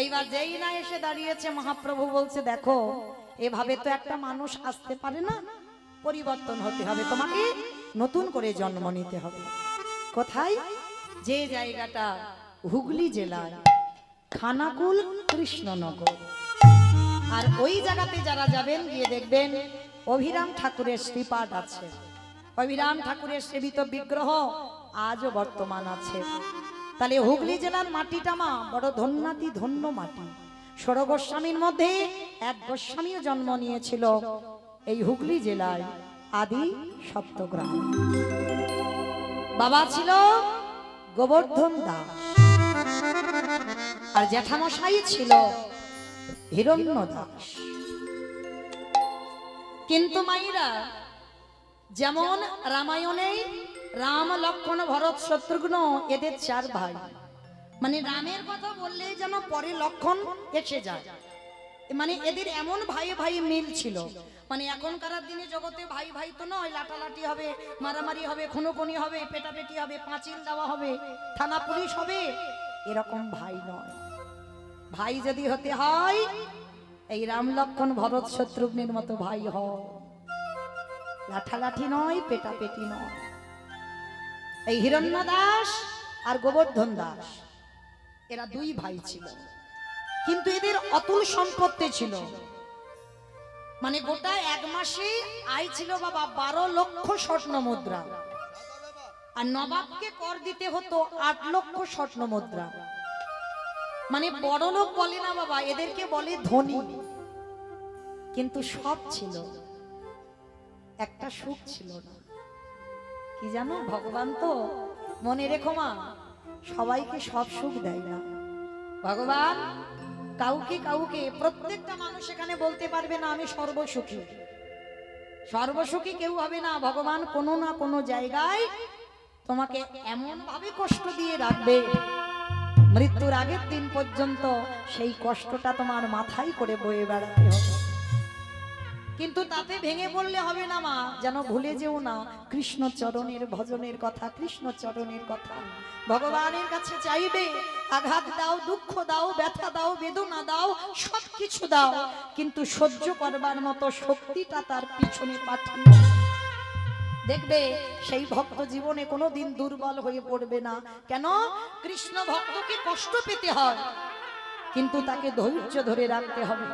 এইবার যেই না এসে দাঁড়িয়েছে মহাপ্রভু বলছে দেখো এভাবে তো একটা মানুষ আসতে পারে না, পরিবর্তন হতে হবে, তোমাকে নতুন করে জন্ম নিতে হবে। কোথায়? যে জায়গাটা হুগলি জেলার খানাকুল কৃষ্ণনগর। আর ওই জায়গাতে যারা যাবেন গিয়ে দেখবেন অভিরাম ঠাকুরের শ্রীপাঠ আছে, অভিরাম ঠাকুরের সেবিত বিগ্রহ আজও বর্তমান আছে। তাহলে হুগলি জেলার মাটিটা মা বড় ধন্যাতি ধন্য মাটি। ষোড়শ গোস্বামীর মধ্যে এক গোস্বামীও জন্ম নিয়েছিল এই হুগলি জেলায় আদি সপ্তগ্রাম। বাবা ছিল গোবর্ধন দাস আর জ্যাঠামশাই ছিল হিরণ্য দাস। কিন্তু মাইরা যেমন রামায়ণে রাম লক্ষ্মণ ভরত শত্রুঘ্ন এদের চার ভাই, মানে রামের কথা বললেই যেন পরে লক্ষ্মণ এসে যায়, মানে এদের এমন ভাই ভাই মিল ছিল। মানে এখনকার দিনে জগতে ভাই ভাই তো নয়, লাটালাটি হবে, মারামারি হবে, খুনোখুনি হবে, পেটাপেটি হবে, পাঁচিল দেওয়া হবে, থানা পুলিশ হবে, এরকম ভাই নয়। ভাই যদি হতে হয় এই রাম লক্ষ্মণ ভরত শত্রুঘ্নের মতো ভাই হয়, লাঠালাঠি নয়, পেটাপেটি নয়। এই হিরণ্য দাস আর গোবর্ধন দাস এরা দুই ভাই ছিল, কিন্তু এদের অতুল সম্পত্তি ছিল। মানে গোটা এক মাসে আয় ছিল বাবা 12 লক্ষ স্বর্ণ মুদ্রা, আর নবাবকে কর দিতে হতো 8 লক্ষ স্বর্ণ মুদ্রা। মানে বড় লোক বলে না বাবা, এদেরকে বলে ধনী। কিন্তু সব ছিল, একটা সুখ ছিল না। কি জানো, ভগবান তো মনে রেখো মা সবাইকে সব সুখ দেয় না। ভগবান কাউকে কাউকে, প্রত্যেকটা মানুষ এখানে বলতে পারবে না আমি সর্বসুখী। সর্বসুখী কেউ হবে না। ভগবান কোনো না কোনো জায়গায় তোমাকে এমন ভাবে কষ্ট দিয়ে রাখবে, মৃত্যুর আগের দিন পর্যন্ত সেই কষ্টটা তোমার মাথায় করে বয়ে বেড়াতে হবে। কিন্তু তাতে ভেঙে পড়লে হবে না মা, যেন ভুলে যেও না কৃষ্ণ চরণের ভজনের কথা, কৃষ্ণ চরণের কথা। ভগবানের কাছে চাইবে, আঘাত দাও, দুঃখ দাও, ব্যথা দাও, বেদনা দাও, সবকিছু দাও, কিন্তু সহ্য করবার মতো শক্তিটা তার পিছনে পাঠিয়ে দেখবে সেই ভক্ত জীবনে কোনোদিন দুর্বল হয়ে পড়বে না। কেন? কৃষ্ণ ভক্তকে কষ্ট পেতে হয়, কিন্তু তাকে ধৈর্য ধরে রাখতে হবে।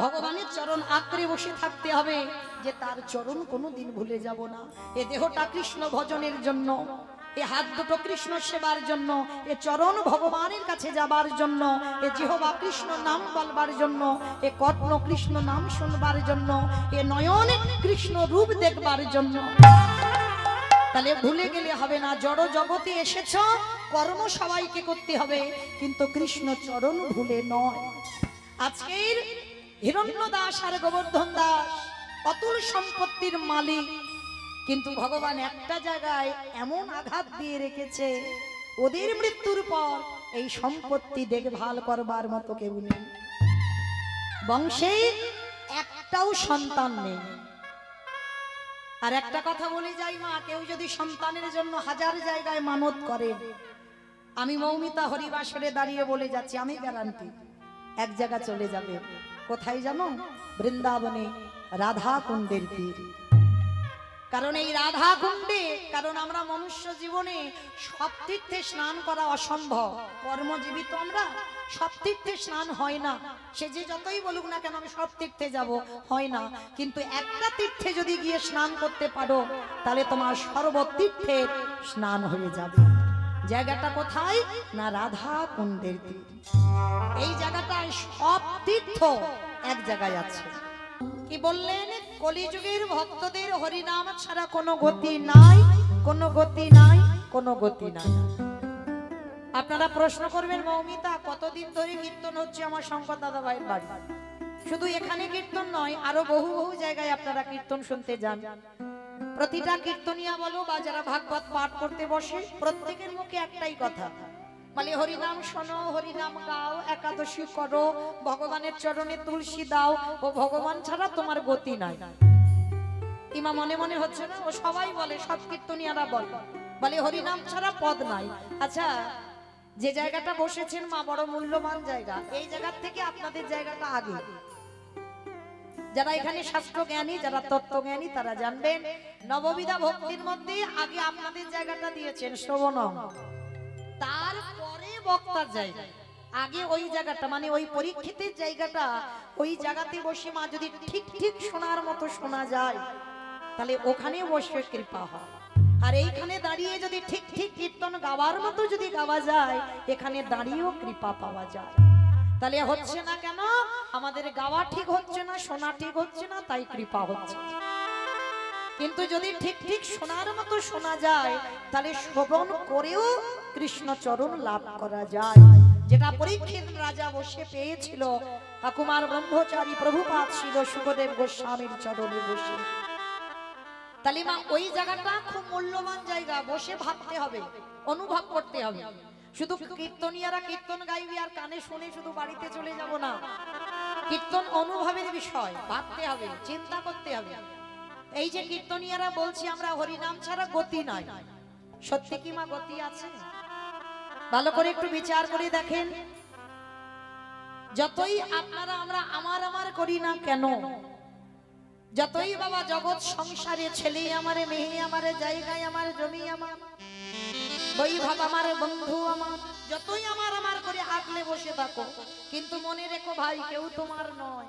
ভগবানের চরণ আঁকড়ে বসে থাকতে হবে যে তার চরণ কোনোদিন ভুলে যাব না। এ দেহটা কৃষ্ণ ভজনের জন্য, এ হাত দুটো কৃষ্ণ সেবার জন্য, এ চরণ ভগবানের কাছে যাবার জন্য, এ জিহ্বা কৃষ্ণ নাম বলবার জন্য, এ কর্ণ কৃষ্ণ নাম শুনবার জন্য, এ নয়নে কৃষ্ণ রূপ দেখবার জন্য। তাহলে ভুলে গেলে হবে না। জড় জগতে এসেছ, কর্ম সবাইকে করতে হবে, কিন্তু কৃষ্ণ চরণ ভুলে নয়। আজকের হিরণ্য দাস আর গোবর্ধন দাস অতুল সম্পত্তির মালিক, কিন্তু ভগবান একটা জায়গায় এমন আঘাত দিয়ে রেখেছে, ওদের মৃত্যুর পর এই সম্পত্তি দেখভাল করবার মতো কেউ নেই। বংশে একটাও সন্তান নেই। আর একটা কথা বলে যাই মা, কেউ যদি সন্তানের জন্য হাজার জায়গায় মানত করে, আমি মৌমিতা হরিবাসরে দাঁড়িয়ে বলে যাচ্ছি, আমি গ্যারান্টি এক জায়গা চলে যাবে। কোথায় জানো? বৃন্দাবনে রাধা কুণ্ডের তীর। কারণ এই রাধা কুণ্ডে, কারণ আমরা মনুষ্য জীবনে সব তীর্থে স্নান করা অসম্ভব, কর্মজীবিত আমরা, সব তীর্থে স্নান হয় না। সে যে যতই বলুক না কেন আমি সব তীর্থে যাব, হয় না। কিন্তু একটা তীর্থে যদি গিয়ে স্নান করতে পারো, তাহলে তোমার সর্বতীর্থের স্নান হয়ে যাবে। জায়গাটা কোথায়? না রাধা কুণ্ডের তীর। এই জায়গাটায় সব তীর্থ এক জায়গায় আছে। কি বললেন? কলিযুগের ভক্তদের হরিনাম ছাড়া কোনো গতি নাই, কোনো গতি নাই, কোনো গতি নাই। আপনারা প্রশ্ন করবেন, মৌমিতা কতদিন ধরে কীর্তন হচ্ছে আমার শঙ্কর দাদা ভাইয়ের বাড়ি? শুধু এখানে কীর্তন নয়, আরো বহু বহু জায়গায় আপনারা কীর্তন শুনতে যান। প্রতিটা কীর্তনিয়া বলো বা যারা ভাগবত পাঠ করতে বসে, প্রত্যেকের মুখে একটাই কথা, বলে হরিনাম শোনো, হরিনাম গাও, একাদশী করো, ভগবানের চরণে তুলসী দাও, ও ভগবান ছাড়া তোমার গতি নাই। ইমা মনে মনে হচ্ছে না? ও সবাই বলে, সব কীর্তনিয়ারা বলে হরিনাম ছাড়া পদ নাই। আচ্ছা, যে জায়গাটা বসেছেন মা বড় মূল্যবান জায়গা। এই জায়গা থেকে আপনাদের জায়গাটা আগে। যারা এখানে শাস্ত্র জ্ঞানী, যারা তত্ত্ব জ্ঞানী, তারা জানবেন নববিধা ভক্তির মধ্যে আগে আপনাদের জায়গাটা দিয়েছেন শ্রবণম, তারপরে বক্তার জায়গা। আগে ওই জায়গাটা মানে ওই পরীক্ষিতের জায়গাটা, ওই জায়গাতে বসে মা যদি ঠিক ঠিক শোনার মতো শোনা যায় তাহলে ওখানে বসে কৃপা হয়। আর এইখানে দাঁড়িয়ে যদি ঠিক ঠিক কীর্তন গাওয়ার মতো যদি গাওয়া যায়, এখানে দাঁড়িয়েও কৃপা পাওয়া যায়। তাহলে হচ্ছে না কেন? আমাদের গাওয়া ঠিক হচ্ছে না, শোনা ঠিক হচ্ছে না, তাই কৃপা হচ্ছে। কিন্তু যদি ঠিক ঠিক শোনার মতো শোনা যায় তাহলে শ্রবণ করেও কৃষ্ণ চরণ লাভ করা যায়। যেটা পরীক্ষিত রাজা বসে পেয়েছিল, কুমার ব্রহ্মচারী প্রভুপাদ ছিল সুখদেব গোস্বামীর চরণে বসে। তাহলে মা ওই জায়গাটা খুব মূল্যবান জায়গা, বসে ভাবতে হবে, অনুভব করতে হবে। শুধু কীর্তনিয়ারা কীর্তন গাইবি আর কানে শুনে শুধু বাড়িতে চলে যাব না। কীর্তন অনুভবের বিষয়, ভাবতে হবে, চিন্তা করতে হবে। এই যে কীর্তনিয়ারা বলছি আমরা হরিনাম ছাড়া গতি নাই, সত্যি কি মা গতি আছে? ভালো করে একটু বিচার করে দেখেন। যতই আপনারা আমরা আমার আমার করি না কেন, যতই বাবা জগৎ সংসারে ছেলে আমারে, মেয়ে আমারে, জায়গায় আমার, জমি আমার, বৈভব আমার, বন্ধু আমার, যতই আমার আমার করে আগলে বসে থাকো, কিন্তু মনে রেখো ভাই কেউ তোমার নয়,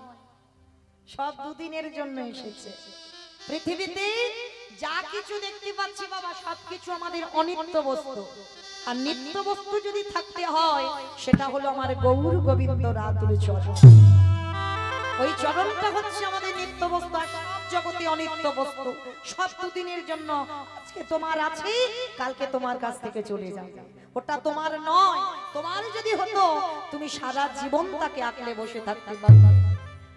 সব দুদিনের জন্য এসেছে। পৃথিবীতে যা কিছু দেখতে পাচ্ছি বাবা সবকিছু আমাদের অনিত্য বস্তু। আর নিত্য বস্তু যদি থাকতে হয় সেটা হলো আমার গৌর গোবিন্দ রাতুল চরণ। ওই চরণটা হচ্ছে আমাদের নিত্য বস্তু। আর সব জগতে অনিত্য বস্তু, সব দুদিনের জন্য। আজকে তোমার আছে, কালকে তোমার কাছ থেকে চলে যাবে, ওটা তোমার নয়। তোমার যদি হতো তুমি সারা জীবন তাকে আঁকলে বসে থাকতে পারবে।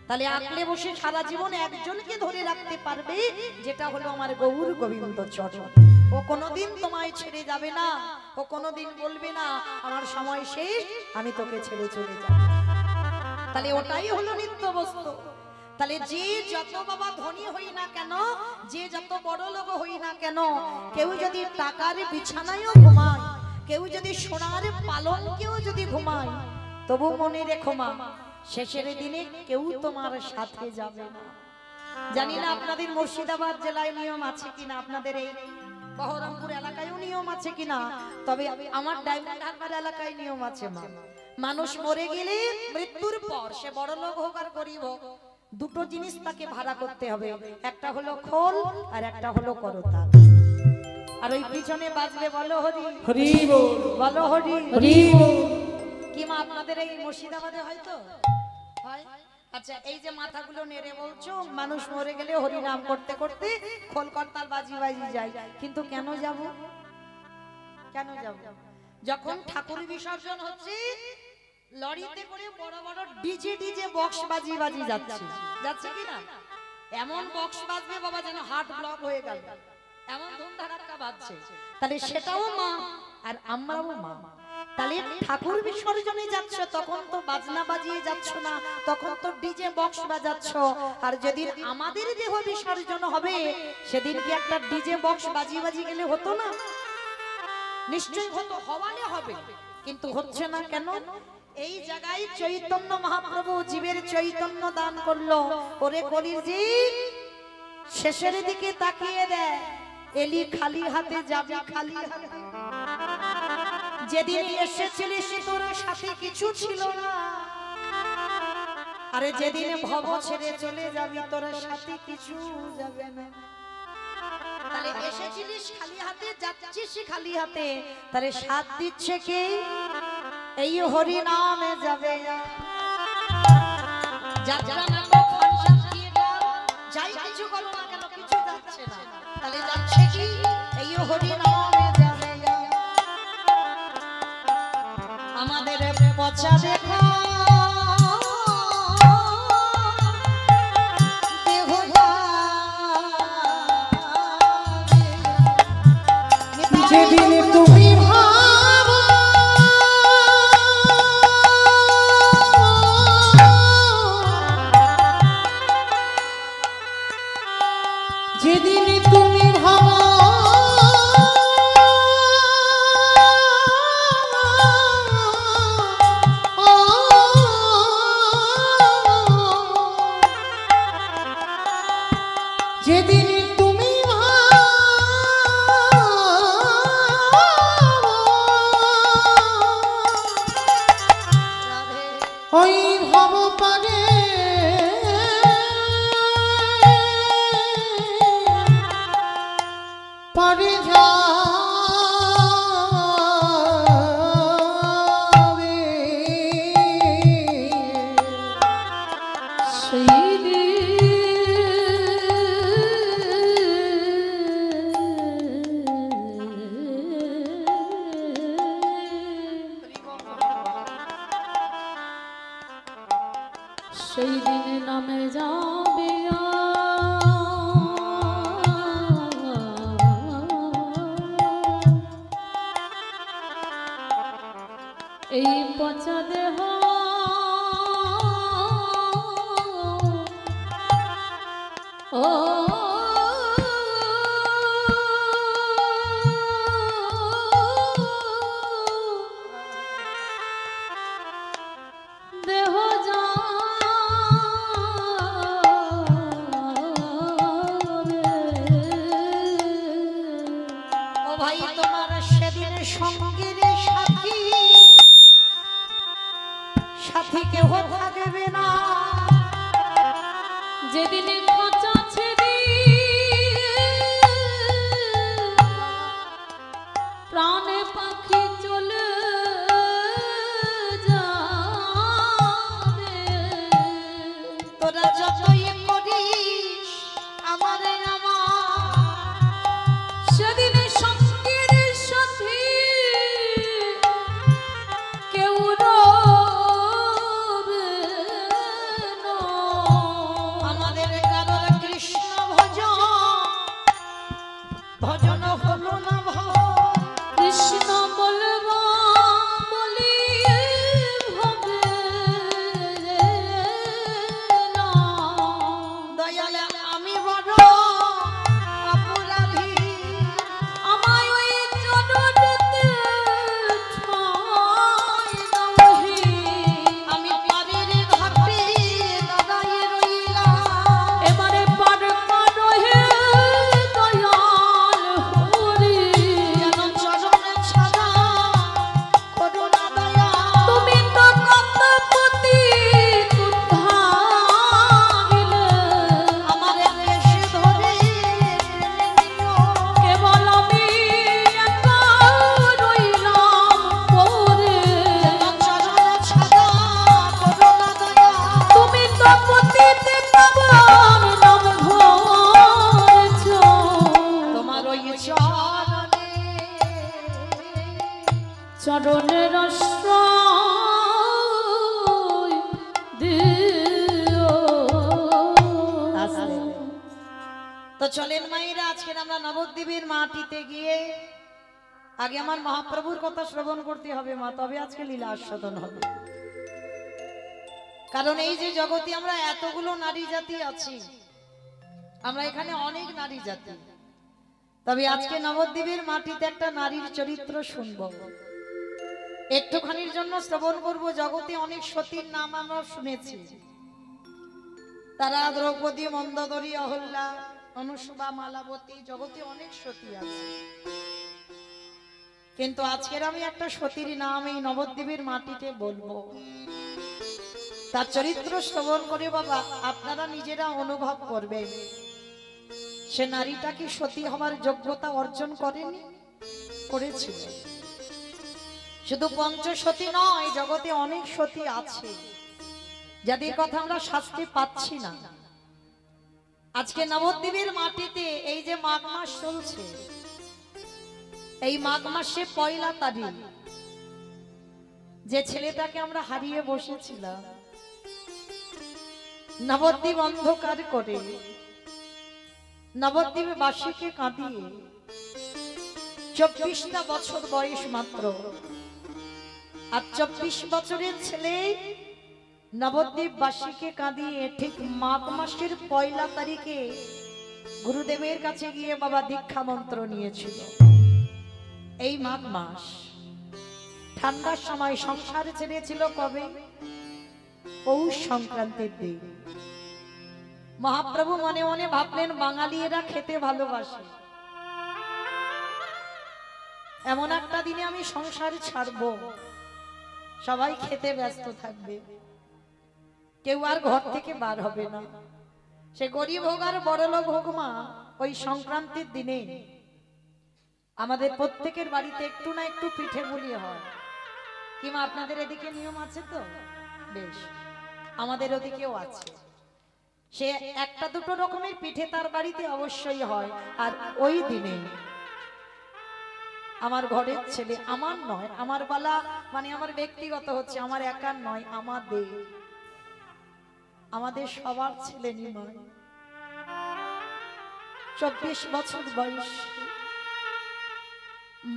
তাহলে আঁকলে বসে সারা জীবন একজনকে ধরে রাখতে পারবে, যেটা হলো আমার গৌর গোবিন্দ চরণ। ও কোনোদিন তোমায় ছেড়ে যাবে না, ও কোনোদিন বলবে না আমার সময় শেষ, আমি তোকে ছেড়ে চলে যাব। তাহলে ওটাই হলো নিত্য বস্তু। তাহলে যে যত বাবা ধনী হই না কেন, যে যত বড় লোক হই না কেন, কেউ যদি টাকার বিছানায়ও ঘুমায়, কেউ যদি সোনার পালঙ্কেও যদি ঘুমায়, তবু মনে রেখো মা শেষের দিনে কেউ তোমার সাথে যাবে না। জানি না আপনাদের মুর্শিদাবাদ জেলায় নিয়ম আছে কিনা, আপনাদের এই বহরমপুর এলাকায়ও নিয়ম আছে কিনা, তবে আমার ডায়মন্ড হারবার এলাকায় নিয়ম আছে মা। মানুষ মরে গেলে মৃত্যুর পর সে বড় লোক হোক আর গরিব হোক, দুটো জিনিস তাকে ভাড়া করতে হবে, একটা হলো খোল আর একটা হলো করতাল। আর ওই পিছনে বাজলে বলো হরি হরি বল, বলো হরি হরি বল। কি মা আপনাদের এই মুর্শিদাবাদে হয়তো হয়? আচ্ছা, এই যে মাথাগুলো নেড়ে বলছো মানুষ মরে গেলে হরি নাম করতে করতে খোল করতাল বাজি বাজি যায়, কিন্তু কেন যাব? কেন যাব? যখন ঠাকুর বিসর্জন হচ্ছে লরিতে করে বড় বড় ডিজে বক্স বাজি বাজি যাচ্ছে, যাচ্ছে কি না? এমন বক্স বাজবে বাবা যেন হার্ট ব্লক হয়ে গেল, এমন ধুমধাড়াক্কা বাজছে। তাহলে সেটাও মা আর আমরাও মা। তাহলে ঠাকুর বিসর্জনে যাচ্ছ তখন তো বাজনা বাজিয়ে যাচ্ছ না, তখন তো ডিজে বক্স বাজাচ্ছ। আর যেদিন আমাদের দেহ বিসর্জন হবে সেদিন কি একটা ডিজে বক্স বাজিয়ে বাজিয়ে গেলে হতো না? নিশ্চয়ই হতো, হওয়ালে হবে, কিন্তু হচ্ছে না কেন? এই জায়গায় চৈতন্য মহাপ্রভু জীবের চৈতন্য দান করলো। ওরে কলির জীব শেষের দিকে তাকিয়ে দেয়, এলি খালি হাতে যাবি খালি হাতে। যেদিন এসেছিলিস তোর সাথে কিছু ছিল না, আরে যেদিন ভব ছেড়ে চলে যাবি তোর সাথে কিছু যাবে না। তাহলে এসেছিলিস খালি হাতে, যাচ্ছিস খালি হাতে, তাহলে সাথ দিচ্ছে কি? এই হরি নামে যাবে। যাত্রা নাটক ফাংশন থিয়েটার যাই কিছু করো না কেন, কিছু যাচ্ছে না। তাহলে যাচ্ছে কি? এই হরি নামে যাবে। আমাদের পচা দেখো যেদিন তুমি ভাবো যেদিন তুমি ভাবো ওই ভব পারে পারে যাবে সেই সেই দিনে নামে যাবে এই পচা দেহ ও দেহ ভাই তোমার সেদিন সঙ্গের সাথী সাথী কেহ থাকবে না যেদিন খাঁচা ছেড়ে প্রাণে পাখি চলে যাবে তোরা যতই করিস আমারে সেদিন সঙ্গের সাথে কেউ রবে না। আমাদের কারোর কৃষ্ণ ভজন হলো না কৃষ্ণ বলবা বলি হবে না। দয়ালে আমি বড় অপরাধী আমায় ওই চরণেতে ঠাঁই দাওহি। আমি পারের ঘাটে দাঁড়ায়ে রইলাম এবারে পার করো হে দয়াল হরি। যেন চরণে ছাড়া করুণা দয়া তুমি তো কত পতিত উদ্ধারিলে। আমার দেশে ধরে টেনে নিও কেবল আমি একা রইলাম পড়ে। যেন চরণে ছাড়া করুণা দয়া তুমি তো পতিত পাবন নাম ধরেছ। তোমার ওই চরণে চরণের আশ্রয় দিও। তো চলেন মায়েরা, আজকের আমরা নবদ্বীপের মাটিতে গিয়ে আগে আমার মহাপ্রভুর কথা শ্রবণ করতে হবে মা, তবে আজকে লীলা আস্বাদন হবে। কারণ এই যে জগতে আমরা এতগুলো নারী জাতি আছি, আমরা এখানে অনেক নারী জাতি, তবে আজকে নবদ্বীপের মাটিতে একটা নারীর চরিত্র শুনব, একটুখানির জন্য শ্রবণ করব। জগতে অনেক সতীর নাম আমরা শুনেছি, তারা দ্রৌপদী, মন্দোদরী, অহল্যা, অনুসুবা, মালাবতী, জগতে অনেক সতী আছে। কিন্তু আজকের আমি একটা সতীর নাম এই নবদ্বীপের মাটিতে বলবো, তার চরিত্র শ্রবণ করে বাবা আপনারা নিজেরা অনুভব করবেন সে নারীটা কি সতী হওয়ার যোগ্যতা অর্জন করেনি, করেছিল। শুধু পঞ্চসতী নয়, জগতে অনেক সতী আছে যাদের কথা আমরা শাস্তি পাচ্ছি না। আজকে নবদ্বীপের মাটিতে এই যে মাঘ মাস চলছে, এই মাঘ মাসে পয়লা তারিখ যে ছেলেটাকে আমরা হারিয়ে বসেছিলাম, নবদ্বীপ অন্ধকার করে নবদ্বীপে বাসীকে কাঁদিয়ে 24টা বছর বয়স মাত্র, আর 24 বছরের ছেলে নবদ্বীপ বাসীকে কাঁদিয়ে ঠিক মাঘ মাসের পয়লা তারিখে গুরুদেবের কাছে গিয়ে বাবা দীক্ষা মন্ত্র নিয়েছিল। এই মাঘ মাস ঠান্ডার সময় সংসার ছেড়েছিল কবে? পৌষ সংক্রান্তির দিন। মহাপ্রভু মনে মনে ভাবলেন বাঙালিরা খেতে ভালোবাসে, এমন একটা দিনে আমি সংসার ছাড়বো, সবাই খেতে ব্যস্ত থাকবে, কেউ আর ঘর থেকে বার হবে না। সে গরিব হোক আর বড়লোক হোক মা, ওই সংক্রান্তির দিনে আমাদের প্রত্যেকের বাড়িতে একটু না একটু পিঠে পুলি হয়। কিংবা আপনাদের এদিকে নিয়ম আছে তো? বেশ, আমাদের ওদিকেও আছে। সে একটা দুটো রকমের পিঠে তার বাড়িতে অবশ্যই হয়। আর ওই দিনে আমার ঘরের ছেলে, আমার নয়, আমার বলা মানে আমার ব্যক্তিগত হচ্ছে, আমার একার নয়, আমাদের সবার ছেলে নিমাই 24 বছর বয়স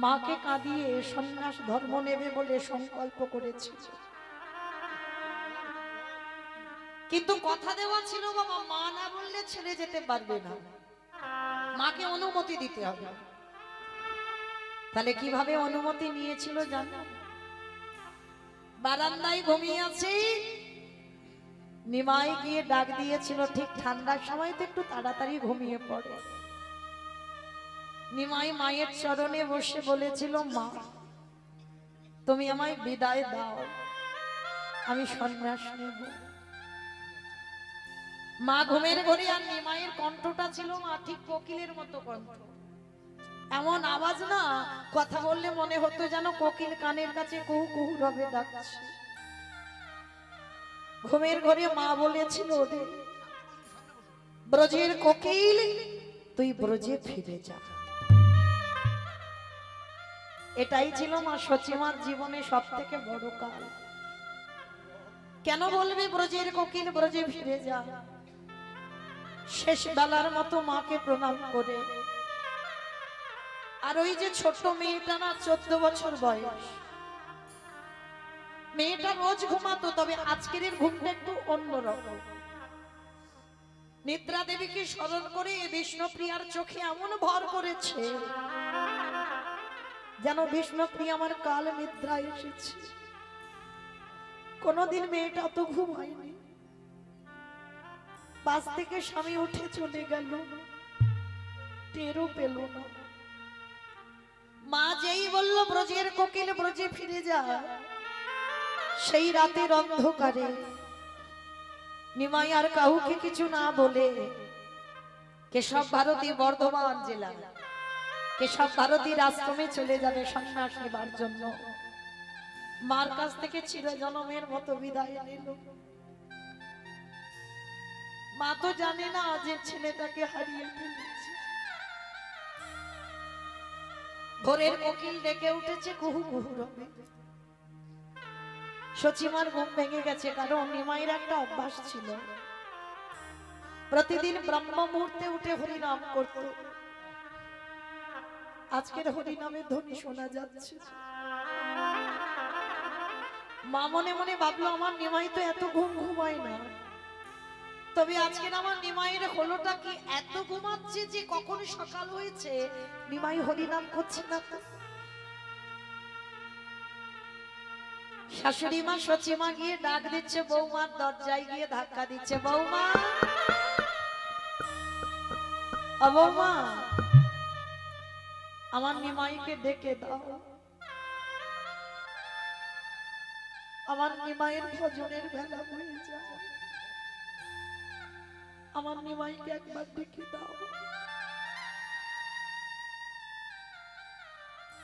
মাকে কাঁদিয়ে সন্ন্যাস ধর্ম নেবে বলে সংকল্প করেছে। কিন্তু কথা দেওয়া ছিল বাবা, মা না বললে ছেড়ে যেতে পারবে না, মাকে অনুমতি দিতে হবে। তাহলে কিভাবে অনুমতি নিয়েছিল জানো? বারান্দায় ঘুমিয়ে আছে, নিমাই গিয়ে ডাক দিয়েছিল। ঠিক ঠান্ডার সময় তো একটু তাড়াতাড়ি ঘুমিয়ে পড়ে। নিমাই মায়ের চরণে বসে বলেছিল, মা তুমি আমায় বিদায় দাও, আমি সন্ন্যাস নেব। মা ঘুমের ঘরে, আর নিমাইয়ের কণ্ঠটা ছিল মা ঠিক কোকিলের মতো কণ্ঠ। এমন আওয়াজ না, কথা বললে মনে হতো যেন কোকিল কানের কাছে কুহু কুহু রবে ডাকছে। ঘুমের ঘরে মা বলেছিল, ওদের ব্রজের কোকিল তুই ব্রজে ফিরে যা। এটাই ছিল মা সচিমার জীবনে সব থেকে বড় কাল। কেন বলবে ব্রজের কোকিল ব্রজে ফিরে যা? শেষ বেলার মতো মাকে প্রণাম করে, আর ওই যে ছোট্ট মেয়েটা না, 14 বছর বয়স, মেয়েটা রোজ ঘুমাতো, তবে আজকের ঘুমটা একটু অন্যরকম। নিদ্রা দেবীকে স্মরণ করে বিষ্ণুপ্রিয়ার চোখে এমন ভর করেছে যেন বিষ্ণুপ্রিয়া আমার কাল নিদ্রা এসেছে। কোনদিন মেয়েটা তো ঘুমায়নি। বাস থেকে স্বামী উঠে চলে গেল, টেরও পেল না। মা যেই বলল ব্রজের কোকিল ব্রজে ফিরে যা, সেই রাতের অন্ধকারে নিমাই আর কাউকে কিছু না বলে কেশব ভারতী, বর্ধমান জেলা কেশব ভারতীর আশ্রমে চলে যাবে সন্ন্যাস নেবার জন্য। মার কাছ থেকে চিরজনমের মতো বিদায় নিল। মা তো জানে না যে ছেলেটাকে হারিয়ে ফেলেছে। ভোরের কোকিল ডেকে উঠেছে, কুহু কুহু রবে। সচিমার ঘুম ভেঙে গেছে, কারণ নিমাইয়ের একটা অভ্যাস ছিল, প্রতিদিন ব্রহ্ম মুহূর্তে উঠে হরিনাম করত। আজকের হরিনামের ধ্বনি শোনা যাচ্ছে। মা মনে মনে ভাবলো, আমার নিমাই তো এত ঘুম ঘুমায় না, তবে আজকের আমার নিমাইয়ের হলোটা কি, এত ঘুমাচ্ছে যে কখন সকাল হয়েছে নিমাই হরিনাম করছে না। শাশুড়ি মা সচিমা গিয়ে ডাক দিচ্ছে, বৌমার দরজায় গিয়ে ধাক্কা দিচ্ছে, বৌমা ও বৌমা, আমার নিমাইকে ডেকে দাও, আমার নিমাইয়ের ভজনের বেলা হয়ে যায়, আমার নিমাইকে একবার ডেকে দাও।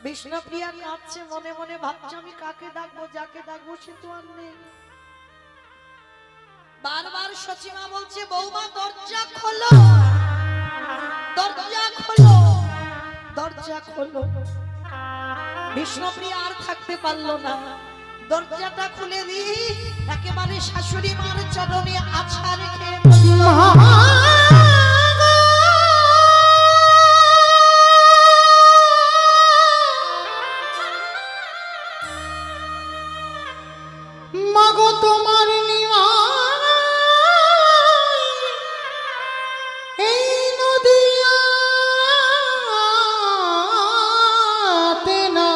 বিষ্ণুপ্রিয়া কাঁদছে, মনে মনে ভাবছে, আমি কাকে ডাকবো, যাকে ডাকবো সে তো আর নেই। বারবার সচিমা বলছে, বৌমা দরজা খোলো, দরজা খোলো, দরজা খোলো। বিষ্ণুপ্রিয়া আর থাকতে পারলো না, দরজাটা খুলে দিয়ে একেবারে শাশুড়ি মার চরণে আছাড় রেখে মাগো তোমার নিমাই এই নদিয়াতে না,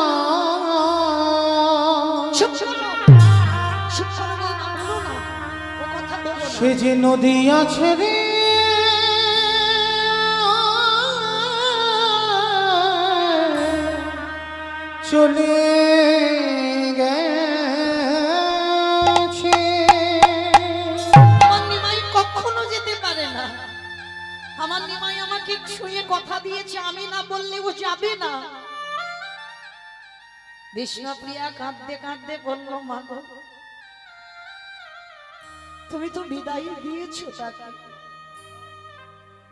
সে যে নদী আছে রে চলে গেছে। আমি না বললেও যাবে না। বিষ্ণুপ্রিয়া কাঁদতে কাঁদতে বলল, মা গো, তুমি তো বিদায় দিয়েছো তাকে,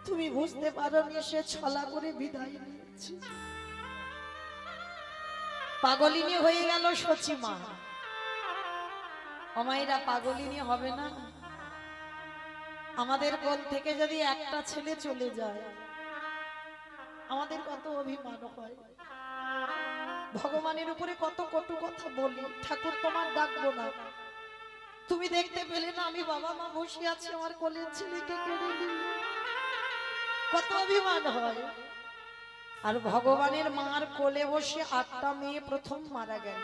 তুমি বুঝতে পারোনি সে ছলা করে বিদায় নিয়েছে। পাগলিনী হয়ে গেল সচিমা। অমাইরা পাগলিনী হবে না? আমাদের কোল থেকে যদি একটা ছেলে চলে যায় আমাদের কত অভিমান হয়, ভগবানের উপরে কত কটু কথা বলি, ঠাকুর তোমার ডাকবো না, তুমি দেখতে পেলে না আমি বাবা মা বসে আছি, আমার কোলের ছেলেকে কেড়ে নিল, কত অভিমান হয়। আর ভগবানের মার কোলে বসে 8টা মেয়ে প্রথম মারা গেল।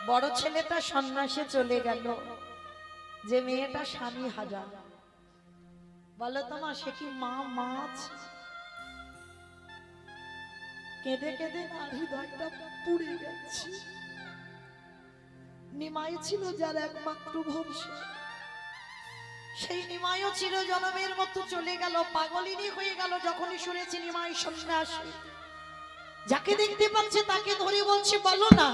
বড় ছেলেটা সন্ন্যাসে চলে গেল, যে মেয়েটা স্বামী হারা। বলো তো মা, সে কি মা মাছ? কেঁদে কেঁদে আর হৃদয়টা পুড়ে গেছে। নিমাই ছিল যার একমাত্র ভরসা, সেই নিমাইও চির জনমের মতো চলে গেল, পাগলিনী হয়ে গেল। যখনই শুনেছি নিমাই সন্ন্যাসী, যাকে দেখতে পাচ্ছে তাকে ধরে বলছে, বলো না,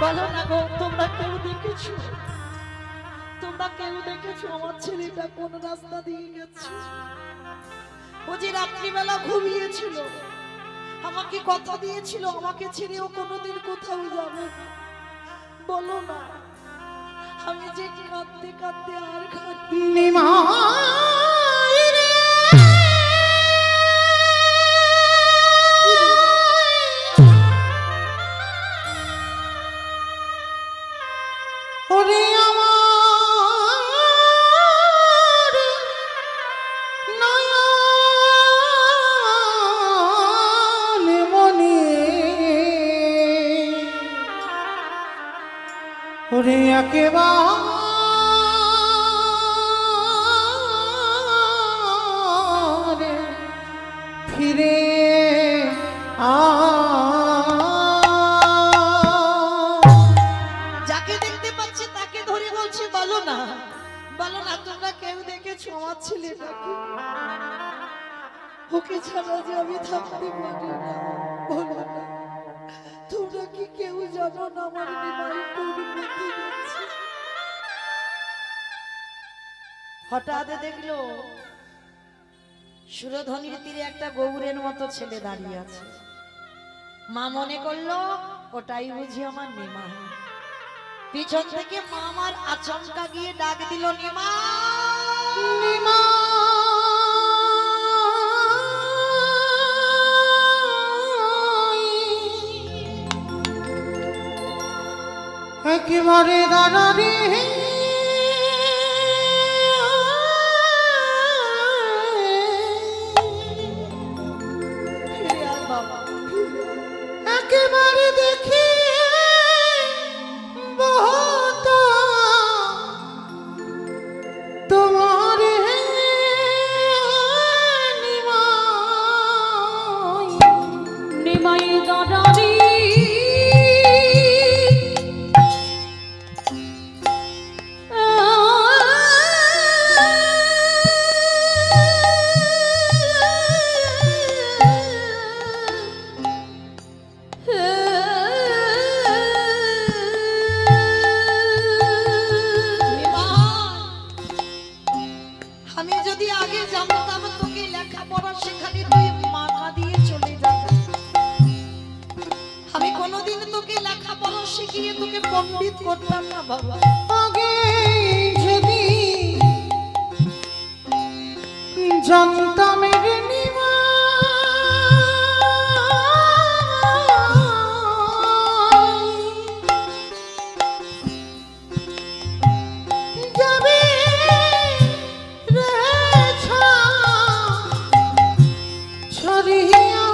বলো না গো, তোমরা কেউ দেখেছো, তোমরা কেউ দেখেছো আমার ছেলেটা কোন রাস্তা দিয়ে গেছে? ও যে রাত্রিবেলা ঘুমিয়েছিল, আমাকে কথা দিয়েছিল আমাকে ছেড়েও কোনোদিন কোথাও যাবে না, বলো না। আমি যে কাঁদতে কাঁদতে আর কাঁদতে, নিমাই রে, ওরে আমার নয়ন মনি, ওরে একেবারে ফিরে যাকে দেখতে পাচ্ছে তাকে ধরে বলছে, বলো না, বলো না, তোমরা কেউ দেখেছো আমার ছেলেটাকে? ওকে ছাড়া যে আমি থাকতে পারি না, বলো না। তোমরা কি কেউ জানো না আমার নিমাই কোন পথে যাচ্ছে? হঠাৎ দেখলো সুরধনির তীরে একটা গৌরের মতো ছেলে দাঁড়িয়ে আছে। মা মনে করলো ওটাই বুঝি আমার নিমাই। পিছন থেকে মা আমার আচমকা গিয়ে ডাক দিল, নিমা, নিমা একেবারে দাঁড়ারে, ফিরে আয় বাবা, একেবারে দেখি বহুত তোমার নিমাই, নিমাই দাদারি আমি যদি আগে জানতাম তোকে লেখাপড়া শেখালে তুই মাথা দিয়ে চলে যাবে, আমি কোনোদিন তোকে লেখাপড়া শিখিয়ে তোকে পণ্ডিত করতাম না বাবা। আগে যদি জানতাম রে নিমাই, যাবে রে ছড়িয়া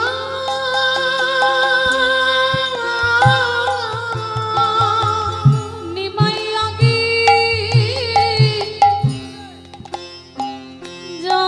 নিমাই আগে যা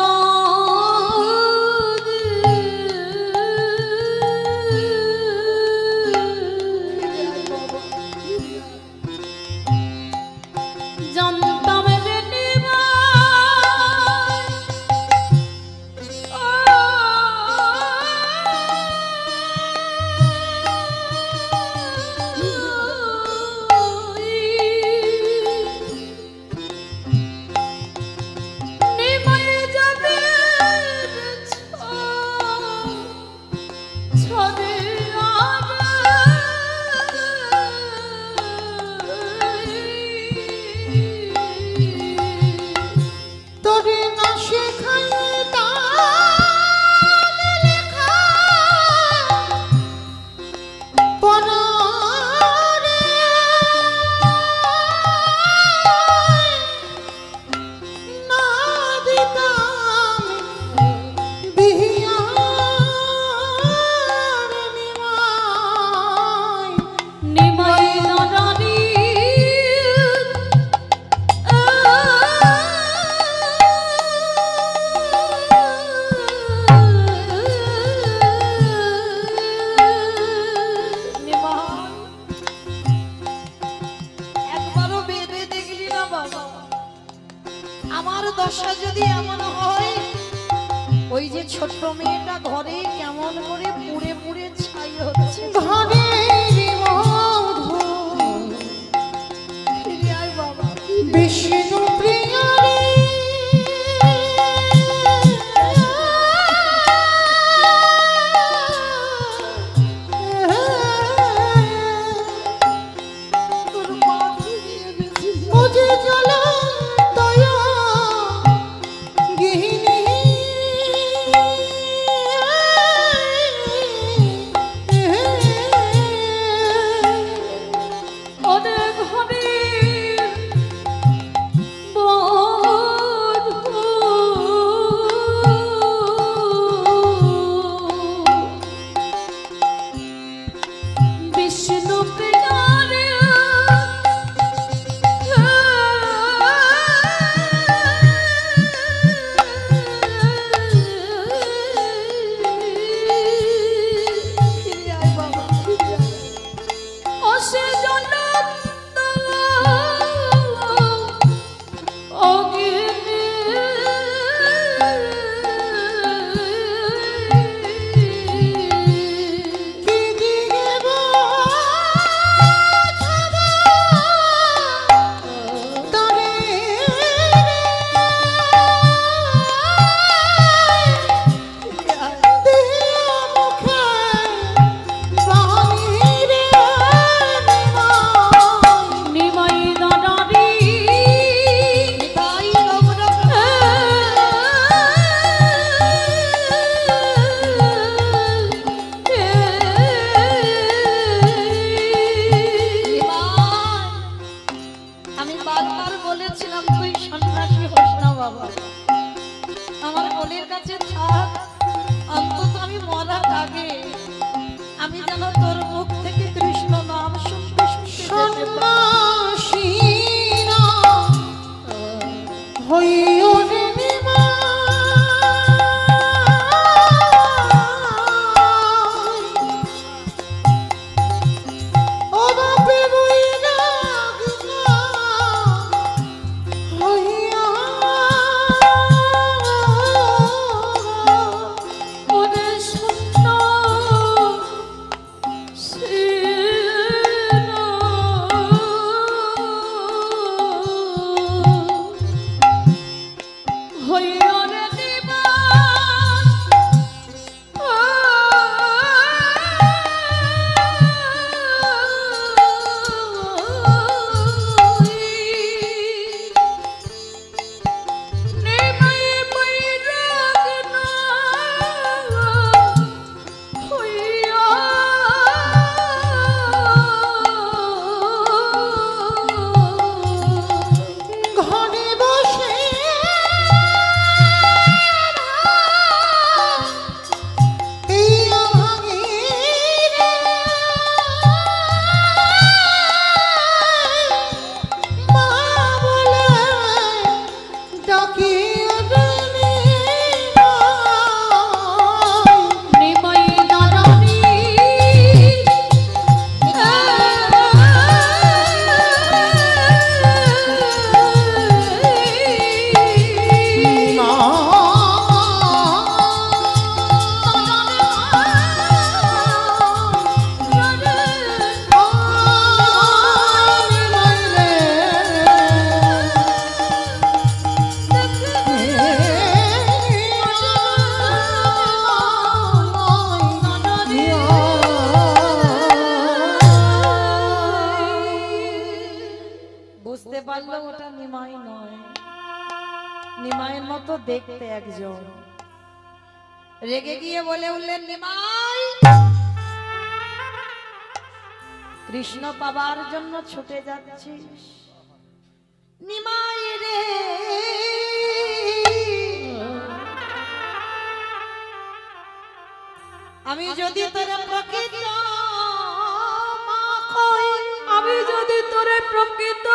আমার দশা যদি এমন হয়, ওই যে ছোট্ট মেয়েটা ঘরে কেমন করে পুড়ে পুড়ে ছাই হচ্ছে। ঘরে মধু ফিরে আয় বাবা, বিষ্ণু প্রিয়ারে তোর মা ফিরিয়ে দিয়েছে। ওজে জ্বলা দয়া গিহিনী ওদের ঘরের বধূ বিষ্ণু প্রিয়ারে ফিরে আয় বাবা, ফিরে আয়। অসে জনন্ত অগ্নি কি দিগে বাছাবা তরে ফিরে আয়। দিয়া মুখে বাণীরে নিমাই নিমাই দাঁড়ারি তাই আমরা এবার আমি বারবার বলেছিলাম তুই সন্ন্যাসী হোস না বাবা, আমার কোলের কাছে থাক, অন্তত আমি মরার আগে আমি যেন তোর মুখ থেকে কৃষ্ণ নাম শুনতে শুনতে যেতে পারি। সন্ন্যাসীনা হইও রে নিমাই। ও বাপে বৈরাগ হইয়া ওদের শূন্য হইরে দিবা নেমাই বৈরাগ না হইয়া ঘরে বসে এই আঙিরে মা বলে ডাকি রে নিমাই। নিমাই দাঁড়ানি বুঝতে পারলো ওটা নিমাই নয়, নিমাইয়ের মতো দেখতে একজন। রেগে গিয়ে বলে উঠলেন, নিমাই কৃষ্ণ পাবার জন্য ছুটে যাচ্ছিস? নিমাই রে আমি যদি তোর প্রকৃত মা কই, আমি যদি তোরে প্রকৃত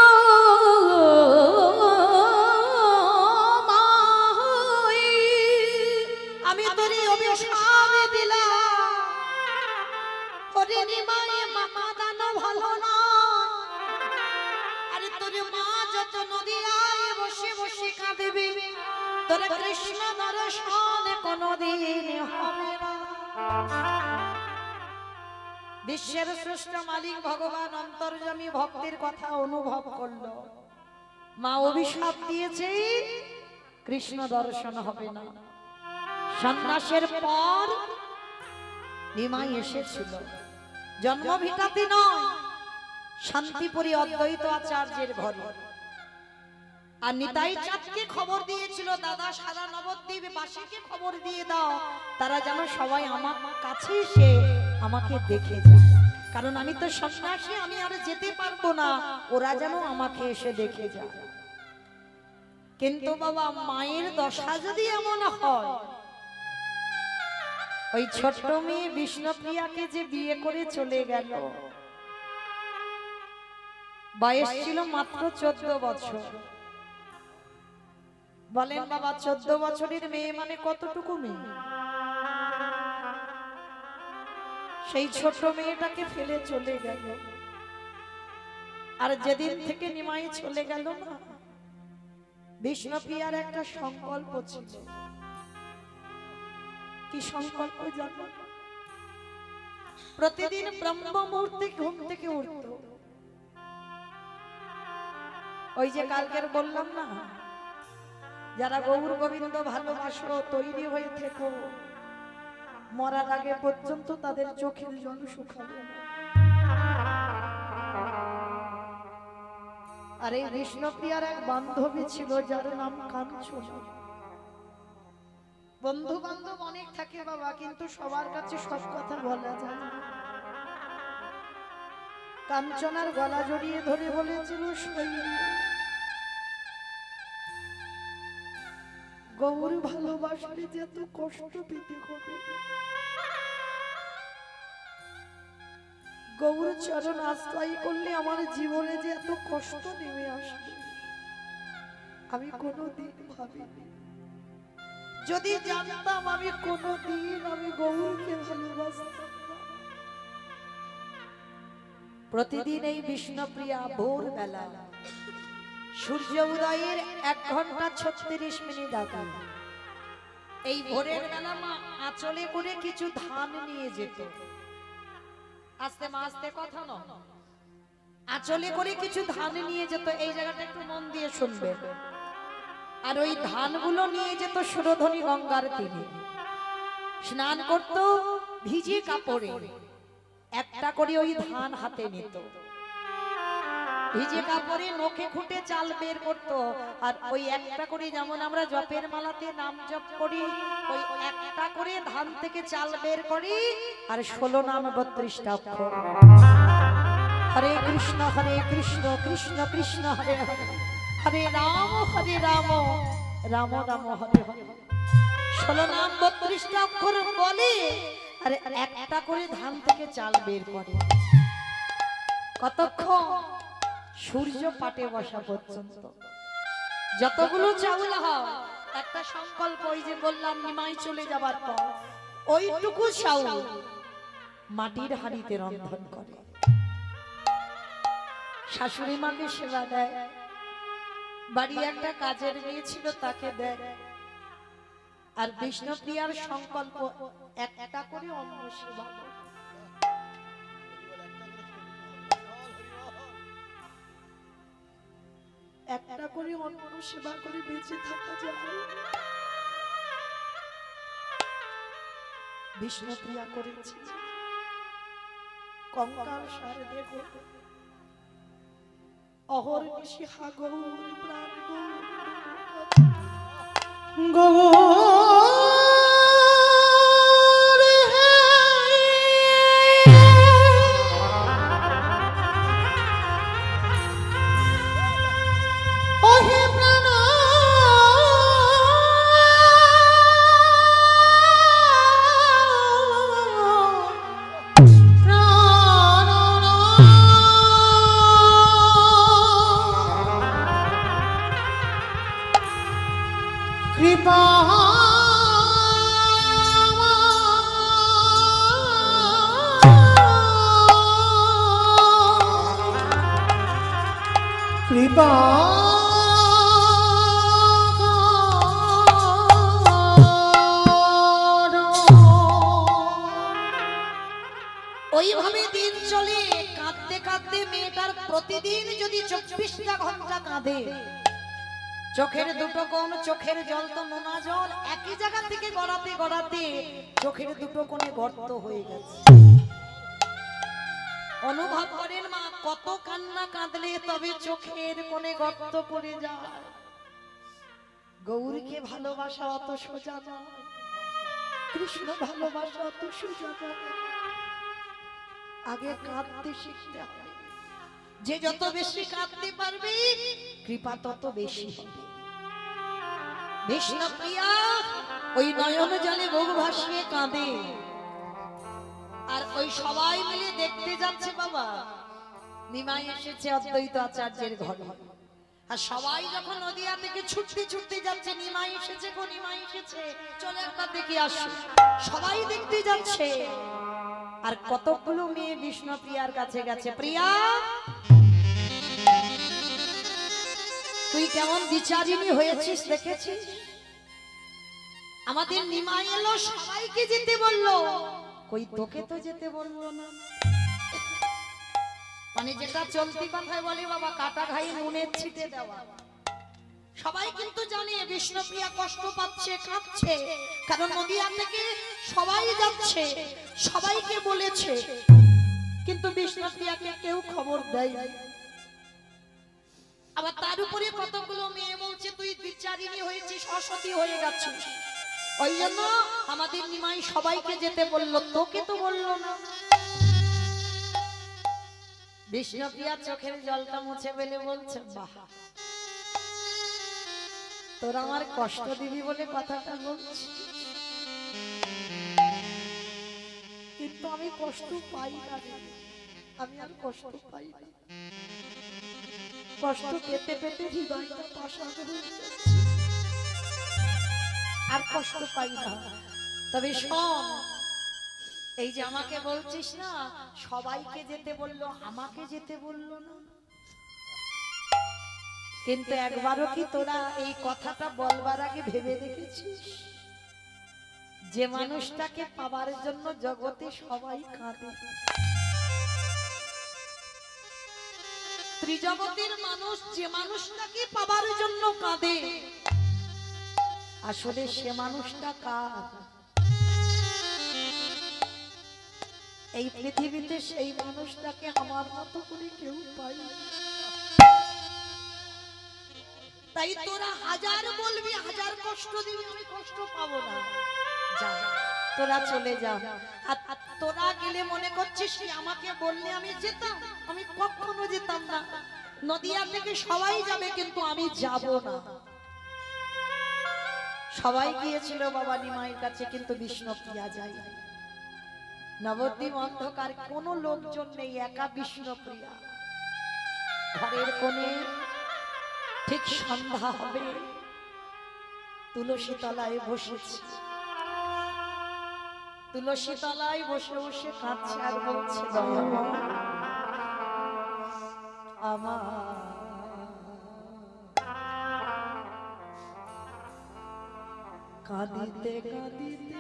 মা হই, আমি তোর অভিশাপ দিলাম। ওরে নিমাই মামা দানো ভালো না, আরে তোর মা যত নদীয়ায় বসে বসে বসে কাঁদবি, তোর কৃষ্ণ দর্শন কোনদিন হবে না। বিশ্বের শ্রেষ্ঠ মালিক ভগবান অন্তর্যামী ভক্তের কথা অনুভব করলো। মা অভিশাপ দিয়েছে কৃষ্ণ দর্শন হবে না। সন্ন্যাসের পর নিমাই এসেছিল, জন্মভিটাতে নয়, শান্তিপুরী অদ্বৈত আচার্যের ঘরে। আর নিতাই চাঁদকে খবর দিয়েছিল, দাদা সারা নবদ্বীপ বাসীকে খবর দিয়ে দাও, তারা যেন সবাই আমার কাছে এসে আমাকে দেখে যায়, কারণ আমি তো সন্ন্যাসী, আমি আর যেতে পারবো না, ওরা যেন আমাকে এসে দেখে যায়। কিন্তু বাবা, মায়ের দশা যদি এমন হয়, ওই ছোট্ট মেয়ে বিষ্ণুপ্রিয়াকে যে বিয়ে করে চলে গেল, বয়স ছিল মাত্র 14 বছর। বলেন বাবা, 14 বছরের মেয়ে মানে কতটুকু মেয়ে? সেই ছোট মেয়েটাকে ফেলে চলে গেল। আর যেদিন থেকে নিমাই চলে গেল না, বিষ্ণুপ্রিয়ার একটা সংকল্প ছিল। কি সংকল্প জানো? প্রতিদিন ব্রহ্ম মুহূর্তে ঘুম থেকে উঠত। ওই যে কালকের বললাম না, যারা গৌর গোবিন্দ ভালোবাসো তৈরি হয়ে থেকো, মরার আগে পর্যন্ত তাদের চোখের জল শুকাবে না। আর এই বিষ্ণুপ্রিয়ার এক বান্ধবী ছিল, যার নাম কাঞ্চনা। বন্ধু বান্ধব অনেক থাকে বাবা, কিন্তু সবার কাছে সব কথা বলা যায় না। কাঞ্চনার গলা জড়িয়ে ধরে বলেছিল, গৌর ভালোবাসলে যে এত কষ্ট পেতে হবে, গৌর চরণ আশ্রয় করলে আমার জীবনে যে এত কষ্ট নেমে আসবে, আমি কোনোদিন ভাবিনি। যদি জানতাম, আমি কোনোদিন আমি গৌরকে ভালোবাসতাম না। প্রতিদিন এই বিষ্ণুপ্রিয়া ভোর বেলা সূর্য উদয়ের 1 ঘন্টা 36 মিনিট আগে, এই ভোরের বেলা মা আঁচলে করে কিছু ধান নিয়ে যেত। আস্তে মা, আস্তে কথা নয়, আঁচলে করে কিছু ধান নিয়ে যেত। এই জায়গাটা একটু মন দিয়ে শুনবে। আর ওই ধানগুলো নিয়ে যেত সুরধনী গঙ্গার তীরে, স্নান করত ভিজে কাপড়ে, একটা করে ওই ধান হাতে নিত, ভিজে কাপড়ে নখে খুঁটে চাল বের করত। আর ওই একটা করে, যেমন আমরা জপের মালাতে নাম জপ করি, ওই একটা করে ধান থেকে চাল বের করি, আর 16 নাম 32টা অক্ষর, হরে কৃষ্ণ কৃষ্ণ কৃষ্ণ হরে হরে, হরে রাম রাম রাম হরে হরে। 16 নাম 32টা অক্ষর বলে, আর একটা করে ধান থেকে চাল বের করে। কতক্ষণ? সূর্য পাটে বসা পর্যন্ত। যতগুলো চাউল হয়, একটা সংকল্প, ওই যে বললাম নিমাই চলে যাবার পর, ওইটুকু চাউল মাটির হাঁড়িতে রন্ধন করে, শাশুড়ি মাকে সেবা দেয়, বাড়ি একটা কাজের মেয়ে ছিল তাকে দেয়। আর বিষ্ণুপ্রিয়ার সংকল্প, একটা করে অন্ন সেবা, একটা করে অন্ন সেবা করে বেঁচে থাকা যায়। বিষ্ণুপ্রিয়া করেছে। কঙ্কাল সার দেখো, অহর্নিশি হা গৌর প্রাণ গৌর কৃপা ওইভাবে দিন চলে। কাঁদতে কাঁদতে মেয়েটার প্রতিদিন যদি 24টা ঘন্টা কাঁদে, চোখের দুটো কোণ, চোখের জল তো নোনা জল, একই জায়গা থেকে গড়াতে গড়াতে চোখের দুটো কোণে গর্ত হয়ে গেছে। অনুভব করেন মা, কত কান্না কাঁদলে তবে চোখের কোণে গর্ত পড়ে যায়। গৌরীকে ভালোবাসা অত সোজা নয়, কৃষ্ণ ভালোবাসা অত সোজা নয়। আগে কাঁদতে শিখতে হবে। যে যত বেশি কাঁদতে পারবে কৃপা তত বেশি হবে। বিষ্ণুপ্রিয়া ওই নয়ন জলে বুক ভাসিয়ে কাঁদে, আর ওই সবাই মিলে দেখতে যাচ্ছে বাবা নিমাই এসেছে অদ্বৈত আচার্যের ঘরে। আর সবাই যখন নদিয়া থেকে ছুটতে ছুটতে যাচ্ছে, নিমাই এসেছে গো, নিমাই এসেছে, চলে একবার দেখে আসো। সবাই দেখতে যাচ্ছে, আর কতগুলো মেয়ে বিষ্ণুপ্রিয়ার কাছে গেছে। প্রিয়া, তুই কেমন বিচারিণী হয়েছিস দেখেছিস? আমাদের নিমাই এলো, সবাইকে যেতে বললো, কই তোকে তো যেতে বললো না। মানে যেটা চলতি কথায় বলে বাবা, কাটা ঘায়ে নুনের ছিটে দেওয়া। সবাই কিন্তু জানে বিষ্ণুপ্রিয়া কষ্ট পাচ্ছে, কাঁদছে, কারণ নদিয়া থেকে সবাই যাচ্ছে, সবাইকে বলেছে, কিন্তু বিষ্ণুপ্রিয়াকে কেউ খবর দেয়। আবার তার উপরে কতগুলো মেয়ে বলছে তুই বিচারিণী হয়েছিস, অসতী হয়ে গেছিস, ওই জন্য আমাদের নিমাই সবাইকে যেতে বললো, তোকে তো বললো না। বিষ্ণুপ্রিয়া চোখের জলটা মুছে ফেলে বলছে, বাহ, তোর আমার কষ্ট দিবি বলে কথাটা বলছি, কিন্তু আমি কষ্ট পাই না, আমি আর কষ্ট পাই না। কষ্ট পেতে পেতে হৃদয়টা পাষাণ হয়ে যাচ্ছে, আর কষ্ট পাই না। তবে শোন, এই যে আমাকে বলছিস না সবাইকে যেতে বললো, আমাকে যেতে বললো না, কিন্তু একবারও কি তোরা এই কথাটা বলবার আগে ভেবে দেখেছিস? যে মানুষটাকে পাবার জন্য জগতে সবাই কাঁদে, ত্রিজগতের মানুষ যে মানুষটাকে পাবার জন্য কাঁদে, আসলে সে মানুষটা কার? এই পৃথিবীতে সেই মানুষটাকে আমার মতো করে কেউ পায় না। তাই তোরা হাজার বলবি, হাজার কষ্ট দিবি, আমি কষ্ট পাবো না, যা তোরা চলে যা। আর তোরা গেলে মনে করছিস আমাকে বললে আমি যেতাম? আমি কখনো যেতাম না। নদিয়া থেকে সবাই যাবে, কিন্তু আমি যাব না। সবাই গিয়েছিল বাবা নিমাইয়ের কাছে, কিন্তু বিষ্ণুপ্রিয়া যায় না। নবদ্বীপ অন্ধকার, কোনো লোকজন নেই, একা বিষ্ণুপ্রিয়া ঘরের কোণে। ঠিক সন্ধ্যা হবে, তুলসী তলায় বসেছে, তুলসী তলায় বসে বসে কাঁদছে আর বলছে, আমার কাঁদিতে কাঁদিতে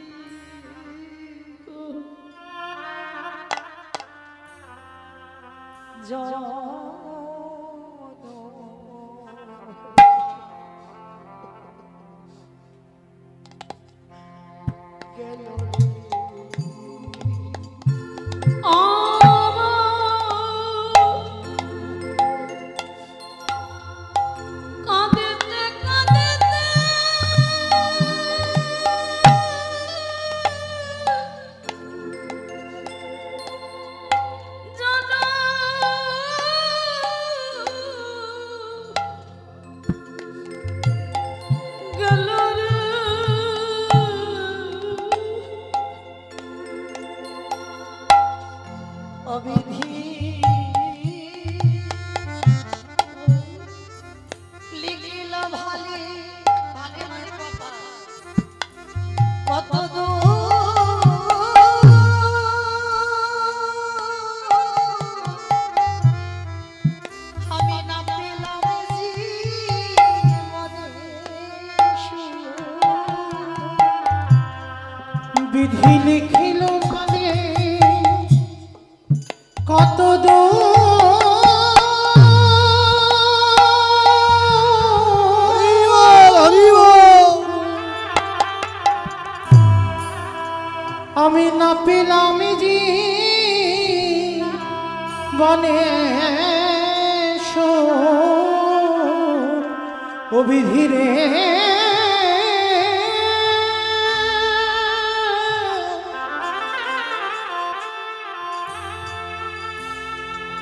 বিধি লিখিল মানে বনে অবিধিরে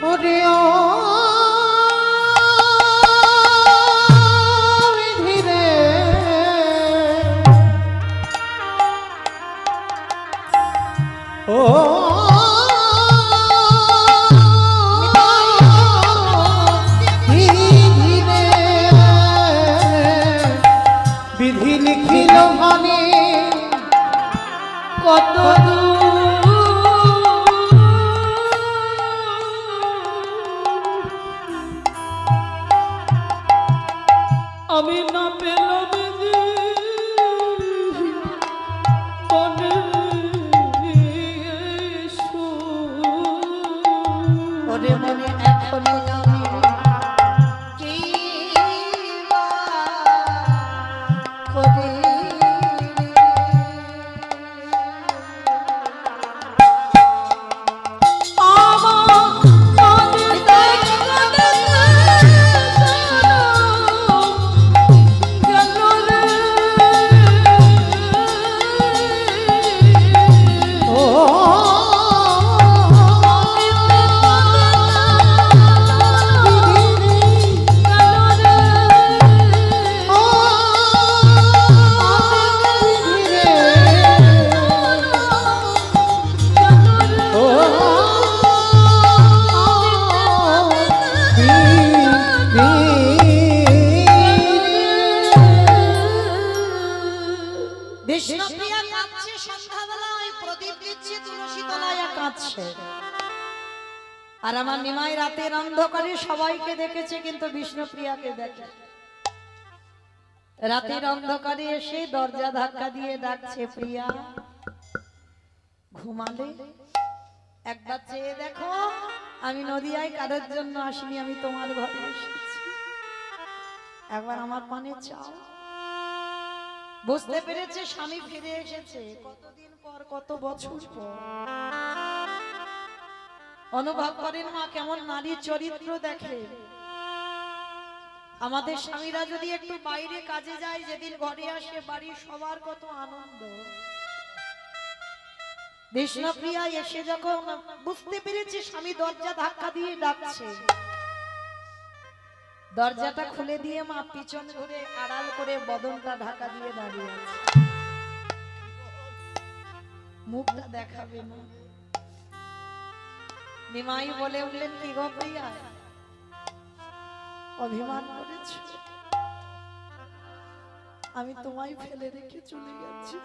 ওরে অবিধিরে ও বিধি লিখিল মানে কত আমি না পেলাম যে মনে ওরে মনে এখনো আমি কি বা করি বিষ্ণুপ্রিয়া কাঁদছে, সন্ধ্যাবেলায় প্রদীপ দিচ্ছে তুলসী তলায় কাঁদছে। আর আমার নিমাই রাতের অন্ধকারে সবাইকে দেখেছে, কিন্তু বিষ্ণুপ্রিয়াকে দেখে। রাতের অন্ধকারে এসে দরজা ধাক্কা দিয়ে ডাকছে, প্রিয়া ঘুমালে? একবার চেয়ে দেখো, আমি নদিয়ায় কারোর জন্য আসিনি, আমি তোমার ঘরে এসেছি, একবার আমার পানে চাও। বুঝতে পেরেছে স্বামী ফিরে এসেছে, কতদিন পর, কত বছর পর। অনুভব করেন মা কেমন নারী চরিত্র দেখে। আমাদের স্বামীরা যদি একটু বাইরে কাজে যায়, যেদিন ঘরে আসে বাড়ির সবার কত আনন্দ। বিষ্ণুপ্রিয়া এসে যখন বুঝতে পেরেছে স্বামী দরজা ধাক্কা দিয়ে ডাকছে, দরজাটা খুলে দিয়ে মা পিছন ঘুরে আড়াল করে বদনটা ঢাকা দিয়ে দাঁড়িয়ে আছে। মুখটা দেখাবে না। নিমাই বলে উঠলেন, কি গো প্রিয়া, অভিমান করেছ? আমি তোমায় ফেলে রেখে চলে যাচ্ছি,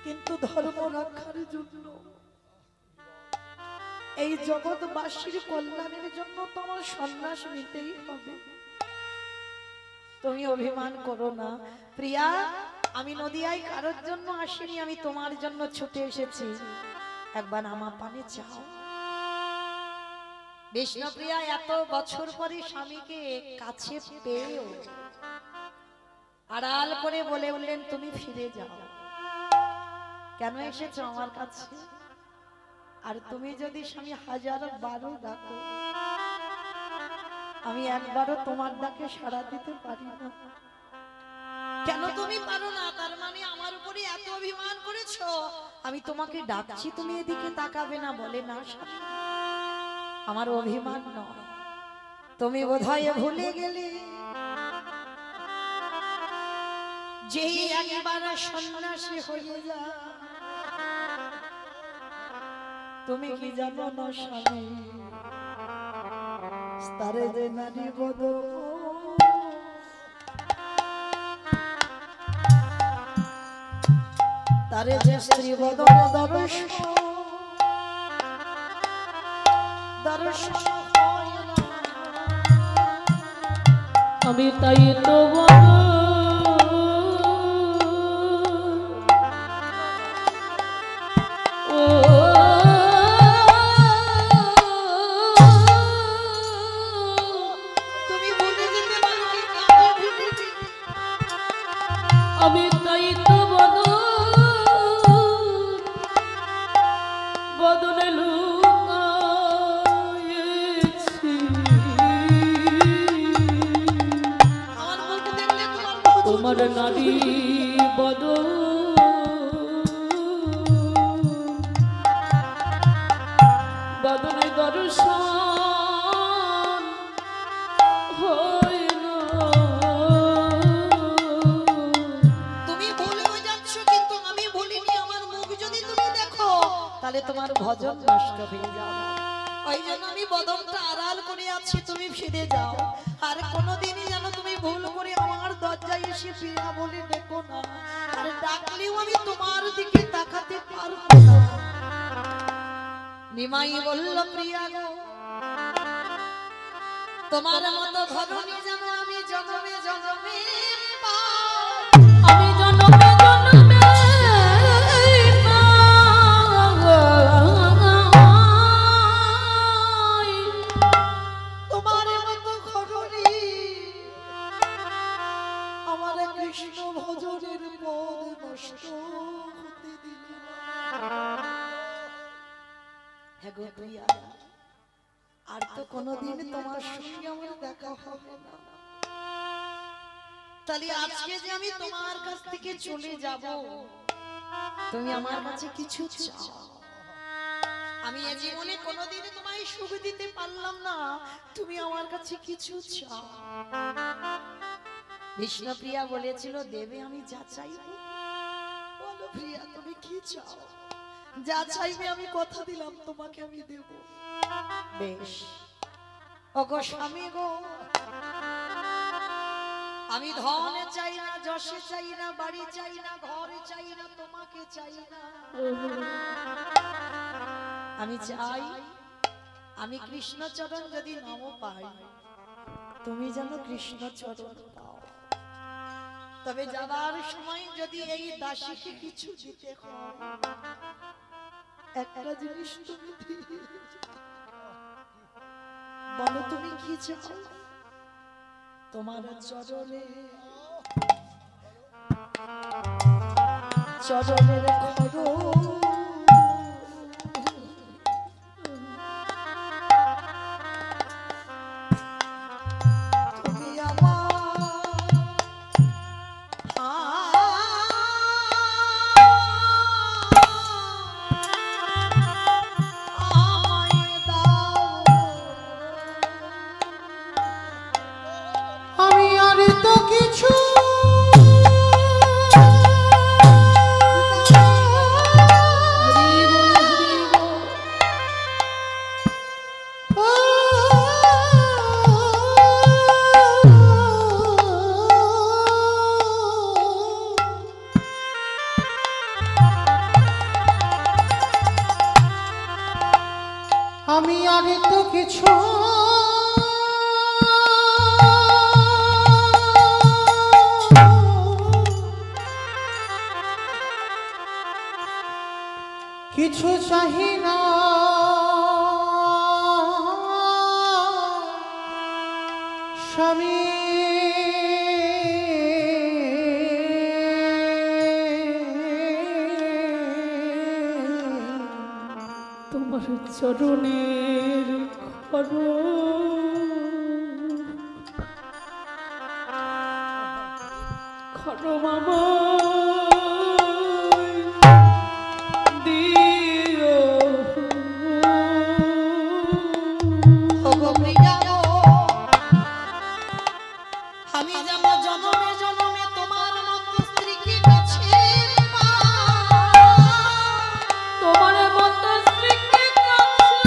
কিন্তু ধর্ম রক্ষার জন্য, এই জগৎবাসীর কল্যাণের জন্য তোমার সন্ন্যাস নিতেই হবে। তুমি অভিমান করো না প্রিয়া, আমি নদিয়ায় কারোর জন্য আসিনি, আমি তোমার জন্য ছুটে এসেছি, একবার আমার পানে চাও। বিষ্ণুপ্রিয়া এত বছর পরে স্বামীকে কাছে পেয়েও আড়াল করে বলে উঠলেন, তুমি ফিরে যাও। কেন এসেছো আমার কাছে? আর তুমি যদি স্বামী 1000বার ডাকো, আমি একবারও তোমার ডাকে সাড়া দিতে পারি না। কেন তুমি পারো না? তার মানে আমার উপরে এত অভিমান করেছো, আমি তোমাকে ডাকছি তুমি এদিকে তাকাবে না? বলে না স্বামী, আমার অভিমান নয়, তুমি বোধহয় ভুলে গেলে যেই একবার সন্ন্যাসী হয়ে যায়, তুমি কি জানো না স্বামী, তারে যে নারী বদল, তারে যে স্ত্রী বদল দর্শন হয় না। আমি তাই তো বলো তোমার নারী বদন বদনে দর্শন হইল। তুমি ভুল হয়ে যাচ্ছ, কিন্তু আমি ভুলিনি। আমার মুখ যদি তুমি দেখো তাহলে তোমার ভজন নষ্ট হয়ে যাবে। ওই জন্য আমি বদনটা আড়াল করে আছি, তুমি ফিরে যাও। আর কোনোদিনই যেন তুমি ভুল করে আমার দরজায় এসে প্রিয়া বলে ডেকো না। আর ডাকলেও আমি তোমার দিকে তাকাতে পারবো না। নিমাই বলল, প্রিয়া গো, তোমার মতো ধরনী যেন আমি জন্মে জন্মে পাই। আমি জনমে জনমে তোমার মতো ঘরণী আমার কৃষ্ণ ভজনের পদ নষ্ট হতে দিল না। হ্যাঁ গো প্রিয়া, আর তো কোনোদিন তোমার সঙ্গে আমার দেখা হবে না। তাহলে আজকে যে আমি তোমার কাছ থেকে চলে যাব, তুমি আমার কাছে কিছু চাও। আমি এ জীবনে কোনোদিন তোমায় সুখ দিতে পারলাম না, তুমি আমার কাছে কিছু চাও। বিষ্ণুপ্রিয়া বলেছিল, দেবে আমি যা চাইবো। বলো প্রিয়া, তুমি কি চাও? যা চাইবে আমি কথা দিলাম তোমাকে আমি দেব। বেশ। ওগো স্বামী গো, আমি ধন চাই না, যশে চাই না, বাড়ি চাই না, ঘর চাই না, তোমাকে চাই না। আমি চাই আমি কৃষ্ণচরণ যদি নাও পাই, তুমি যেন কৃষ্ণচরণ পাও। তবে যাবার সময় যদি এই দাসীকে কিছু দিতে হয়, একটা জিনিস তুমি দিয়ে বলো তুমি কি চাও? তোমার চরণে চরণের খড় আমি আর তো কিছু কিছু চাহি না, স্বামী তোমার চরণের খড় খড় মামা দিও। ওগো প্রিয়া গো, আমি যেন জনমে জনমে তোমার মতো স্ত্রীকে কাছে পাই। তোমার মতো স্ত্রীকে কাছে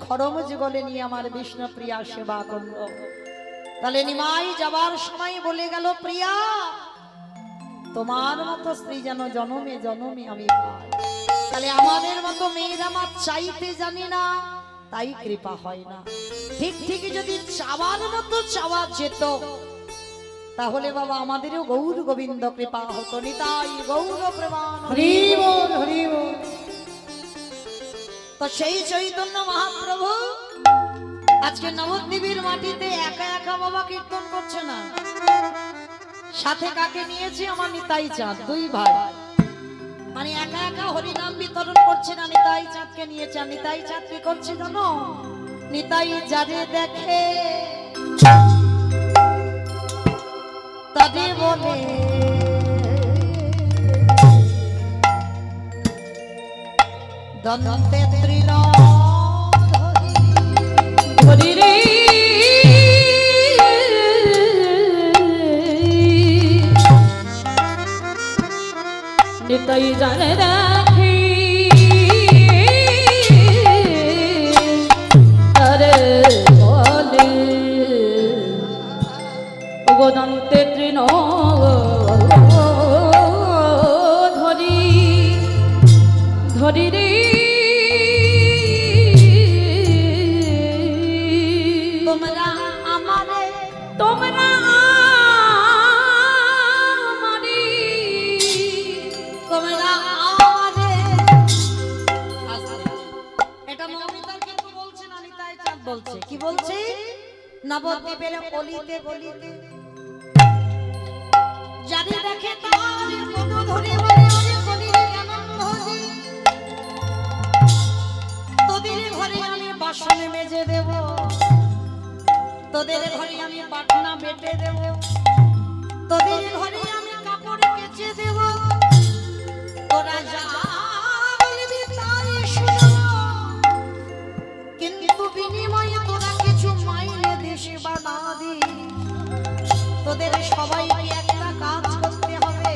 খরম যুগলে নিয়ে আমার বিষ্ণু প্রিয়া সেবা করলো। তাহলে নিমাই যাবার সময় বলে গেল, প্রিয়া তোমার মতো স্ত্রী যেন জনমে জনমে আমি পাই। তাহলে আমাদের মতো মেয়েরা আমার চাইতে জানি না, তাই কৃপা হয় না। ঠিক ঠিক যদি চাওয়ার মতো চাওয়া যেত, তাহলে বাবা আমাদেরও গৌর গোবিন্দ কৃপা হতো। নিতাই গৌর প্রমাণ। হরি বল হরি বল। তো সেই চৈতন্য মহাপ্রভু আজকে নবদ্বীপের মাটিতে একা একা বাবা কীর্তন করছে না, সাথে কাকে নিয়েছে? আমার নিতাই চাঁদ, দুই ভাই। মানে একা একা হরিনাম বিতরণ করছে না, নিতাই চাঁদকে নিয়েছে। আর নিতাই চাঁদ কি করছে জানো? নিতাই যারে দেখে তাদের বলে দন্তে ত্রিন হরি রে নিতাই জানে রাখি আরে বলে গোদন্তে তৃণ ধরি ধরি রে তোমরা আমারে তোমরা আমারে তোমরা আমারে। এটা মৌমিতার কিন্তু বলছে না, নিতাই চাঁদ বলছে। কি বলছে? নবদ্বীপের গলিতে গলিতে যারে দেখে তার পদ ধরে বলে, ওরে গলির আনন্দজি, তোদের ঘরে আমি বাসন মেজে দেব, তোদের ঘরে আমি পাটনা বেটে দেব, তোদের ঘরে আমি কাপড় কেচে দেব, তোরা যা বলবি তাই শুনব, কিন্তু বিনিময়ে তোরা কিছু মাইনে দিস বা না দিস, তোদের সবাইকে একটা কাজ করতে হবে।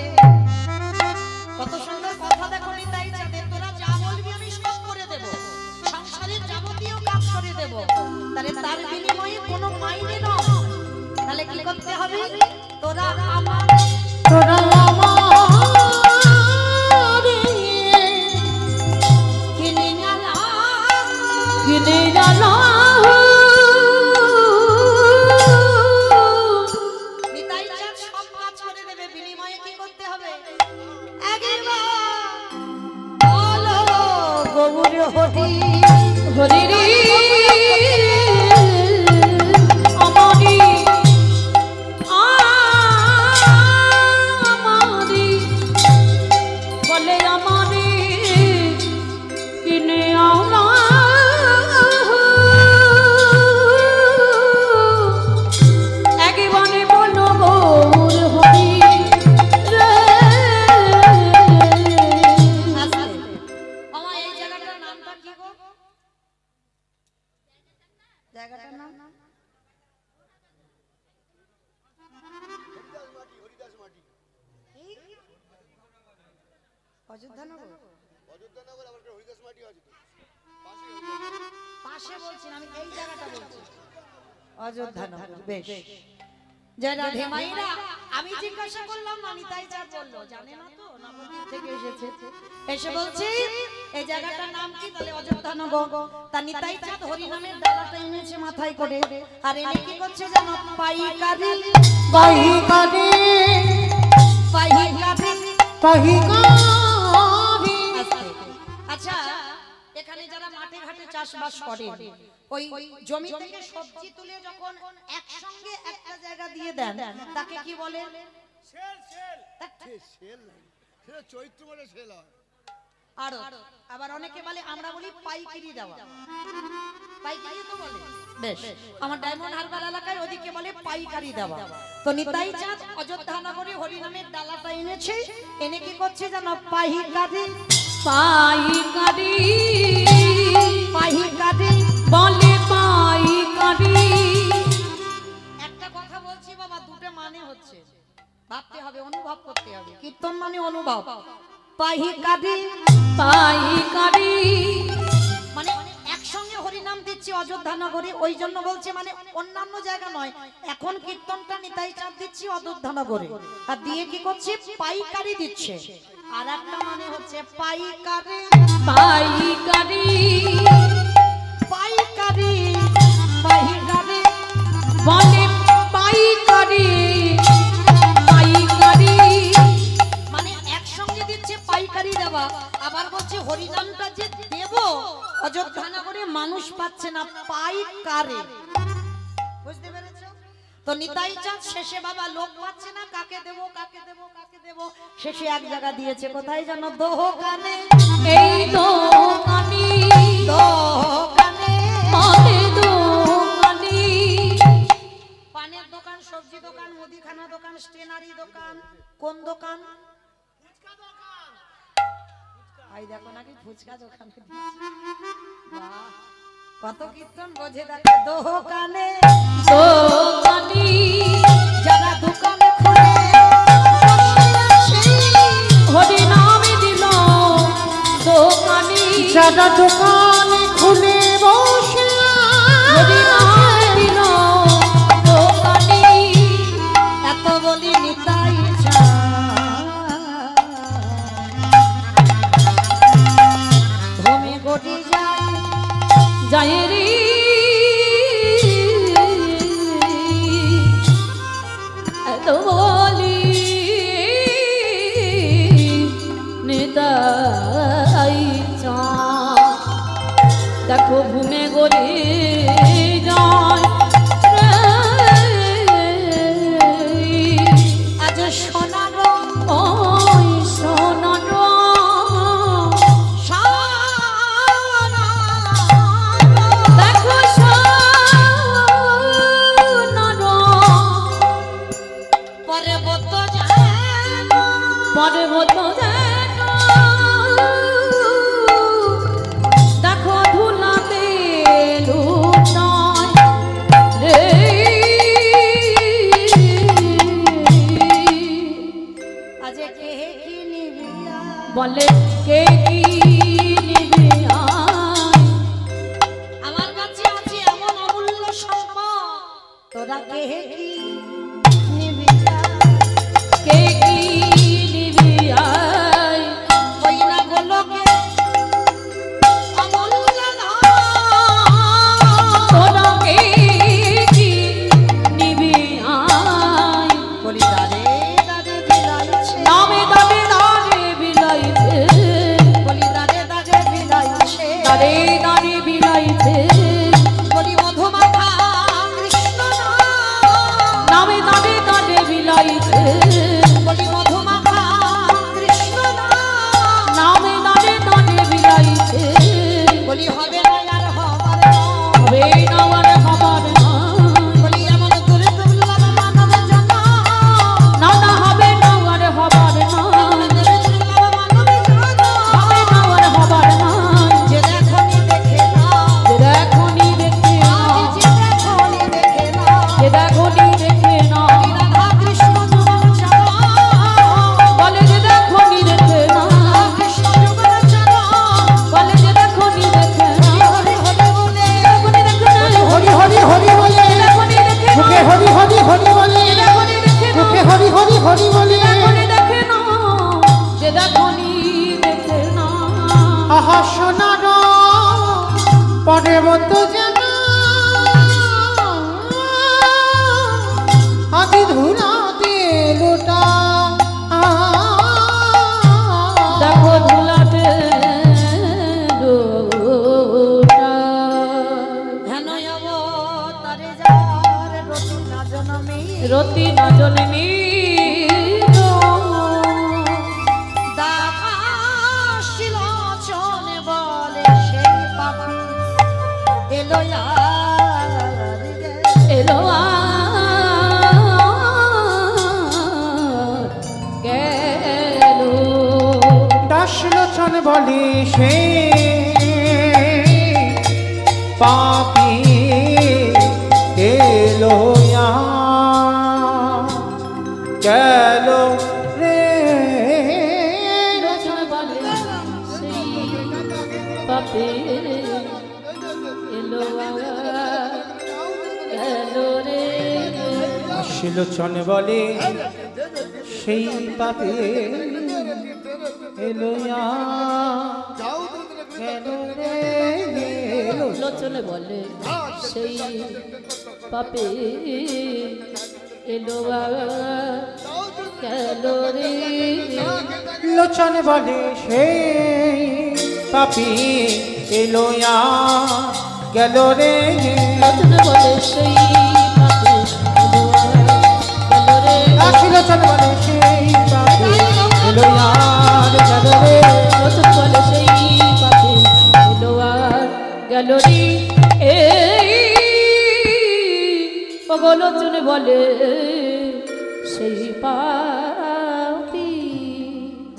কত সুন্দর কথা দেখো নিতাই চাঁদের। তোরা যা বলবি আমি সব করে দেব, সংসারের যাবতীয় কাজ করে দেব, তাহলে তার বিনিময়ে কোনো মাইনে নয়। তাহলে কি করতে হবে? তোরা আমার তোরা আমার কিনে গেলা কিনে গেল নিতাই চাঁদ সব কাজ করে দেবে, বিনিময়ে কি করতে হবে? একবার বলো গৌর হরি হরি রে আমারি আমারি বলে আমারি কিনে আওলা একেবারে বলো গৌর হরি রে। আস্তে। আমার এই জায়গাটার নামটা কি গো? জায়গাটার নাম অযোধ্যানগর। পাশে বলছি না, আমি এই জায়গাটা বলছি অযোধ্যানগর। বেশ, যারা ঢেমাইরা আমি জিজ্ঞাসা করলাম না, নিতাই চাঁদ বললো জানে না তো, নবদ্বীপ থেকে এসেছে। এসে বলছি এই জায়গাটার নাম কি? তাহলে অযোধ্যানগর। তা নিতাই চাঁদ হরি নামের ডালাটা এনেছে মাথায় করে, আর এনে কি করছে জানো? পাইকারি পাহিকারি পাইকারি পাহিকারি। আচ্ছা, এখানে যারা মাঠে ঘাটে চাষবাস করে, ওই জমি থেকে সবজি তুলে যখন একসঙ্গে একটা জায়গা দিয়ে দেন, তাকে কি বলে? চৈত্র বলে সেল হয়। আর আবার অনেকে বলে, আমরা বলি পাইকারি দেওয়া। পাইকারি তো বলে। বেশ, আমার ডায়মন্ড হারবার এলাকায় ওদিকে বলে পাইকারি দেওয়া। তো নিতাই চাঁদ অযোধ্যানগরে হরিনামের ডালাটা এনেছে, এনে কি করছে জানো? পাইকারি পাইকারি পাইকারি বলে পাইকারি। একটা কথা বলছি বাবা, দুটো মানে হচ্ছে, ভাবতে হবে, অনুভব করতে হবে। কীর্তন মানে অনুভব। পাইকারি পাইকারি মানে একসঙ্গে হরিনাম দিচ্ছে দিচ্ছি অযোধ্যা নগরে, ওই জন্য বলছে মানে অন্যান্য জায়গা নয়, এখন কীর্তনটা নিতাই চাঁদ দিচ্ছি অযোধ্যা নগরে, আর দিয়ে কি করছে পাইকারি দিচ্ছে। আর একটা মানে হচ্ছে পাইকারি পাইকারি পাইকারি পাইকারি বলে পাইকারি পাইকারি মানে একসঙ্গে দিচ্ছে পাইকারি দেওয়া, আবার বলছে হরিনামটা যে দেব অযোধ্যা নগরে মানুষ পাচ্ছে না পাইকারি, বুঝতে পেরেছো? তো নিতাই চাঁদ শেষে বাবা লোক পাচ্ছে না, কাকে দেব কাকে দেব কাকে দেব, শেষে এক জায়গা দিয়েছে কোথায় জানো, দোকানে। এই দোকানি দোকানে বলে দোকানি পানের দোকান, সবজি দোকান, মুদিখানা দোকান, স্টেনারি দোকান, কোন দোকান? আই দেখো নাকি ফুচকা দোকান। বাহ, কত কীর্তন বোঝে দেখো। দোকানে দোকানি যারা দোকানে খুলে হরি নামে দিল দোকানি যারা দোকানে খুলে বসে হরি নামে দিল দোকানি এত বলি নিতাই চাঁদ ভূমি গড়ি যায় যায় রে এত বলি নিতাই চাঁদ দেখো ঘুমে গড়ে যায় আজ সোনার ওই সোনার দেখো সোনার পর্বত যেন পর্বত যেন দেখো ধুলাতে লুটায় রে আজ কে কি নিবিয়া বলে কে কি নিবে আয় আমার কাছে আছে এমন অমূল্য সম্পদ, তোরা কে কি নিবিয়া কে কি নিবে আয় ওই না গোলকে অমূল্য ধন। তোরা কে কি নিবে আয় বলি দাঁড়ে দাঁড়ে বিলাইছে, নামে দাঁড়ে দাঁড়ে বিলাইছে বলি দাঁড়ে দাঁড়ে বিলাইছে, দাঁড়ে দাঁড়ে বিলাইছে বলি মধুমাখা কৃষ্ণ নাম। নামে দাঁড়ে দাঁড়ে বিলাইছে বলি মধুমাখা কৃষ্ণ নাম। নামে দাঁড়ে দাঁড়ে বিলাইছে বলি হবে না আর হবার নয়। হবে না আর হবার না বলি এমন করে দুর্লভ মানব জন্ম, না না হবে না আর হবার না এমন করে দুর্লভ মানব জন্ম। হবে না আর হবার না যে দেখনি দেখে না, যে দেখনি দেখে না আজ যে দেখনি দেখে না, যে দেখনি দেখে না বলি রাধা কৃষ্ণ যুগল চরণ। বলে যে দেখনি দেখে না রাধা কৃষ্ণ যুগল চরণ। বলে যে দেখনি দেখে না হরি হরি বলে দেখনি দেখে না হরি হরি হরি বলে দেখনি দেখে না মুখে হরি হরি হরি বলে দেখনি দেখে না মুখে হরি হরি হরি বলে দেখনি দেখে না যে দেখনি দেখে না আহা সোনার পর্বত যেন আদি ধুলাতে লোটা দেখো ধুলাতে লোটা হেন অবতারে যার রতি না জনমী, রতি না জননী দাসিল চনে বলে সেই পাপি এলো আর রে। এলো গেল দাসলোচন বলে সে পাপি এলো গেল রে রচনা বলে সেই পাপে এলো শিলোচন বলে সেই পাপে এলো যাও কেন রে এলো লোচনে বলে সেই পাপে এলো গেল রে লোচন বলে সেই পাপি এলো গেল রে লোচনে বলে সেই পাপে এলো রে শিলোচন বলে সেই পাপি এলো গেল রে লোচন বলে সেই পাপে এলো গেল রে লোচনে বলে সেই পাপি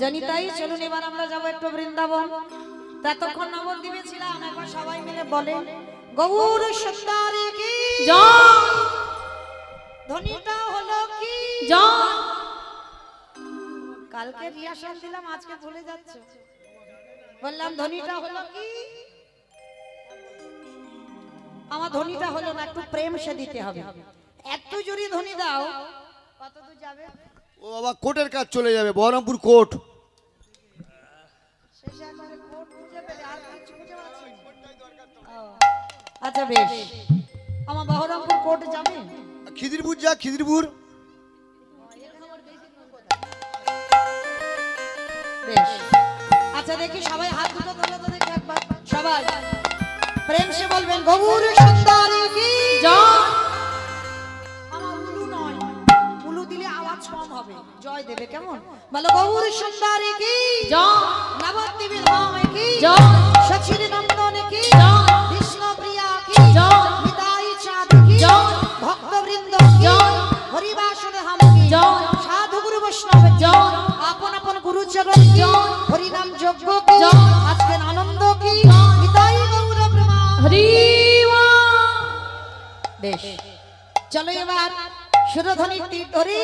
জানি তাই। চলুন এবার আমরা যাবো একটু বৃন্দাবন। ততক্ষণ নবদ্বীপে ছিলাম, একবার সবাই মিলে বলেন গৌর সত্তারে কি জয় ধ্বনিটা হলো কি জয়। কালকে রিহার্সাল দিলাম, আজকে ভুলে যাচ্ছে। বললাম ধ্বনিটা হলো কি, আমার ধ্বনিটা হলো না, একটু প্রেম সে দিতে হবে। এত জোরে ধ্বনি দাও, কত দূর যাবে? ও বাবা কোর্টের কাজ চলে যাবে, বহরমপুর কোর্ট। শেষে একবারে কোট বুঝে পেলে আর কিছু বুঝে পাচ্ছি না। আচ্ছা বেশ, আমার বহরমপুর কোর্ট যাবে। খিদিরপুর যা, খিদিরপুর। বেশ, আচ্ছা দেখি সবাই হাত দুটো তোলো তো দেখি একবার। সবাই প্রেম সে বলবেন গৌর সুন্দরী কি জয়। আমার উলু নয়, উলু দিলে আওয়াজ কম হবে, জয় দেবে কেমন? বলো গৌর সুন্দরী কি জয় নবদ্বীপে ধাম কি জয় সচির নন্দন কি জয় কৃষ্ণ প্রিয়া কি জয় নিতাই চাঁদ কি জয় ভক্তবৃন্দ কি জয় হরিবাসন ধাম কি জয় সাধু গুরু বৈষ্ণব কি জয় আপন আপন গুরু চরণ কি জয় হরিনাম যজ্ঞ কি জয় আজকে আনন্দ কি জয় নিতাই গৌর প্রেমা। হরি বেশ, চলো এবার সুরধ্বনির তীর ধরি।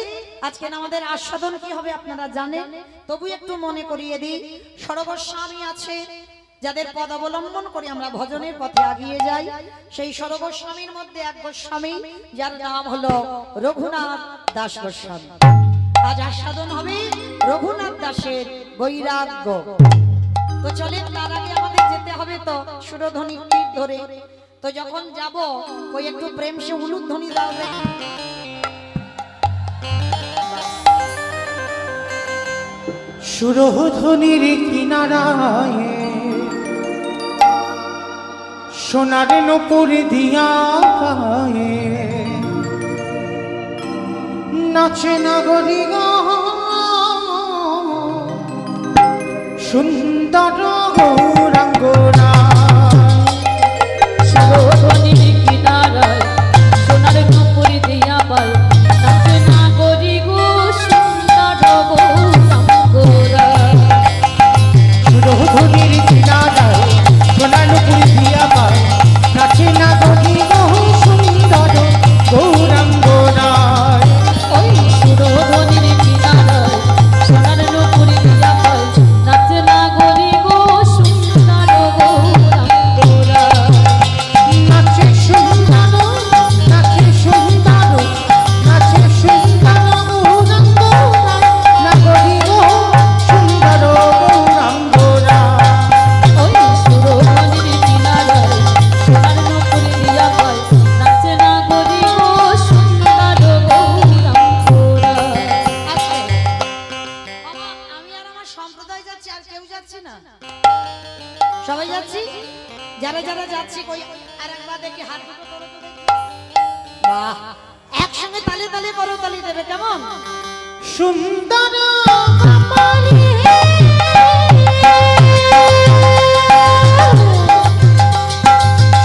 আজকে আমাদের আস্বাদন কি হবে আপনারা জানেন, তবু একটু মনে করিয়ে দিই। সর্বস্বামী আছে যাদের পদ অবলম্বন করে আমরা ভজনের পথে এগিয়ে যাই, সেই সর্বস্বামীর মধ্যে এক গোস্বামী যার নাম হলো রঘুনাথ দাস গোস্বামী। আজ আস্বাদন হবে রঘুনাথ দাসের বৈরাগ্য। তো চলেন, তার আগে আমাদের যেতে হবে তো সুরধ্বনির তীর ধরে। তো যখন যাব ওই একটু প্রেম সে উলুধ্বনি দাও দেখি। সুরধ্বনির কিনারায় সোনার নূপুর দিয়া পায়ে নাচে নাগরী সুন্দর গৌরাঙ্গনা। সুরধ্বনির কিনারায় সোনার নূপুর দিয়া পায় নাচে নাগরী গো সুন্দর গৌরাঙ্গরা। সুরধ্বনির কিনারায় সোনার নূপুর দিয়া পায়ে নাচে নাগরী সুন্দর গৌরাঙ্গনা। ওই সুরধ্বনির কিনারায় সোনার নূপুর দিয়া পায় নাচে নাগরী গো সুন্দর গৌরাঙ্গরা। নাচে সুন্দর নাচে সুন্দর নাচে সুন্দর গৌরাঙ্গনা নাগরী সুন্দর গৌরাঙ্গনা। ওই সুরধ্বনির কিনারায় সোনার নূপুর দিয়া পায় নাচে নাগরী গো সুন্দর গৌরাঙ্গরা। আমি আর আমার সম্প্রদায় যাচ্ছি, আর কেউ যাচ্ছে না? সবাই যাচ্ছি? যারা যারা যাচ্ছি কই আর একবার দেখি হাত দুটো করো তো দেখি। বাহ, একসঙ্গে তালে তালে করো, তালি দেবে কেমন? সুন্দর কপালে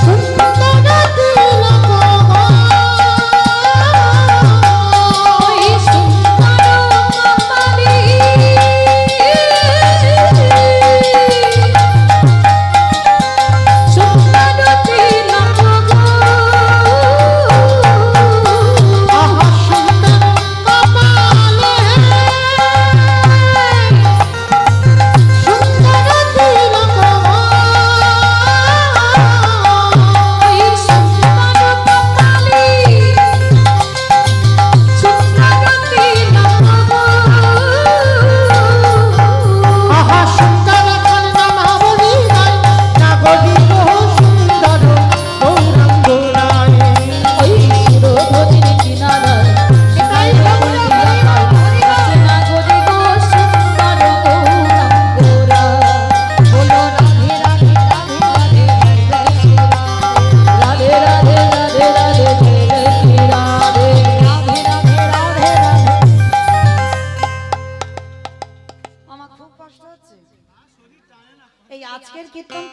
সুন্দর তিলক ওই সুন্দর কপালে সুন্দর তিলক আহা সুন্দর কপালে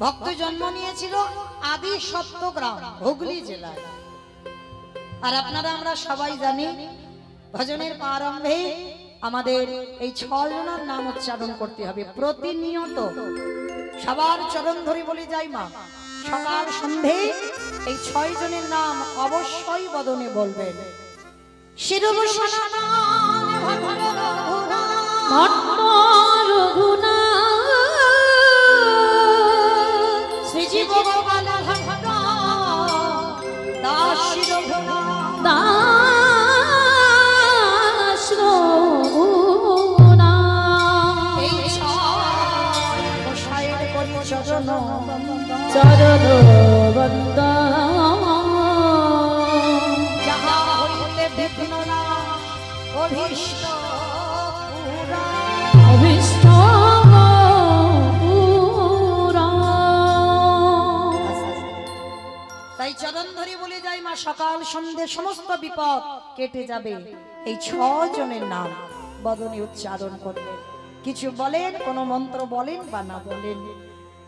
ভক্ত জন্ম নিয়েছিল আদি সপ্তগ্রাম হুগলি জেলায়। আর আপনারা আমরা সবাই জানি ভজনের প্রারম্ভে আমাদের এই 6 জনের নাম উচ্চারণ করতে হবে প্রতিনিয়ত। সবার চরণ ধরে বলে যাই মা, সকাল সন্ধে এই 6 জনের নাম অবশ্যই বদনে বলবেন। শিরূপ সনাতন ভট্ট রঘুনাথ, শ্রীজীব গোপাল ভট্ট দাস রঘুনাথ, এই 6 গোসাইয়ের করি চরণ চরণ বন্দন, যাহা হইতে বিঘ্ন না অভীষ্ট পুরাণ। অভীষ্ট পুরাণ। তাই চরণ ধরে বলে যাই মা, সকাল সন্ধে সমস্ত বিপদ কেটে যাবে এই 6 জনের নাম বদনে উচ্চারণ করলে। কিছু বলেন, কোন মন্ত্র বলেন বা না বলেন।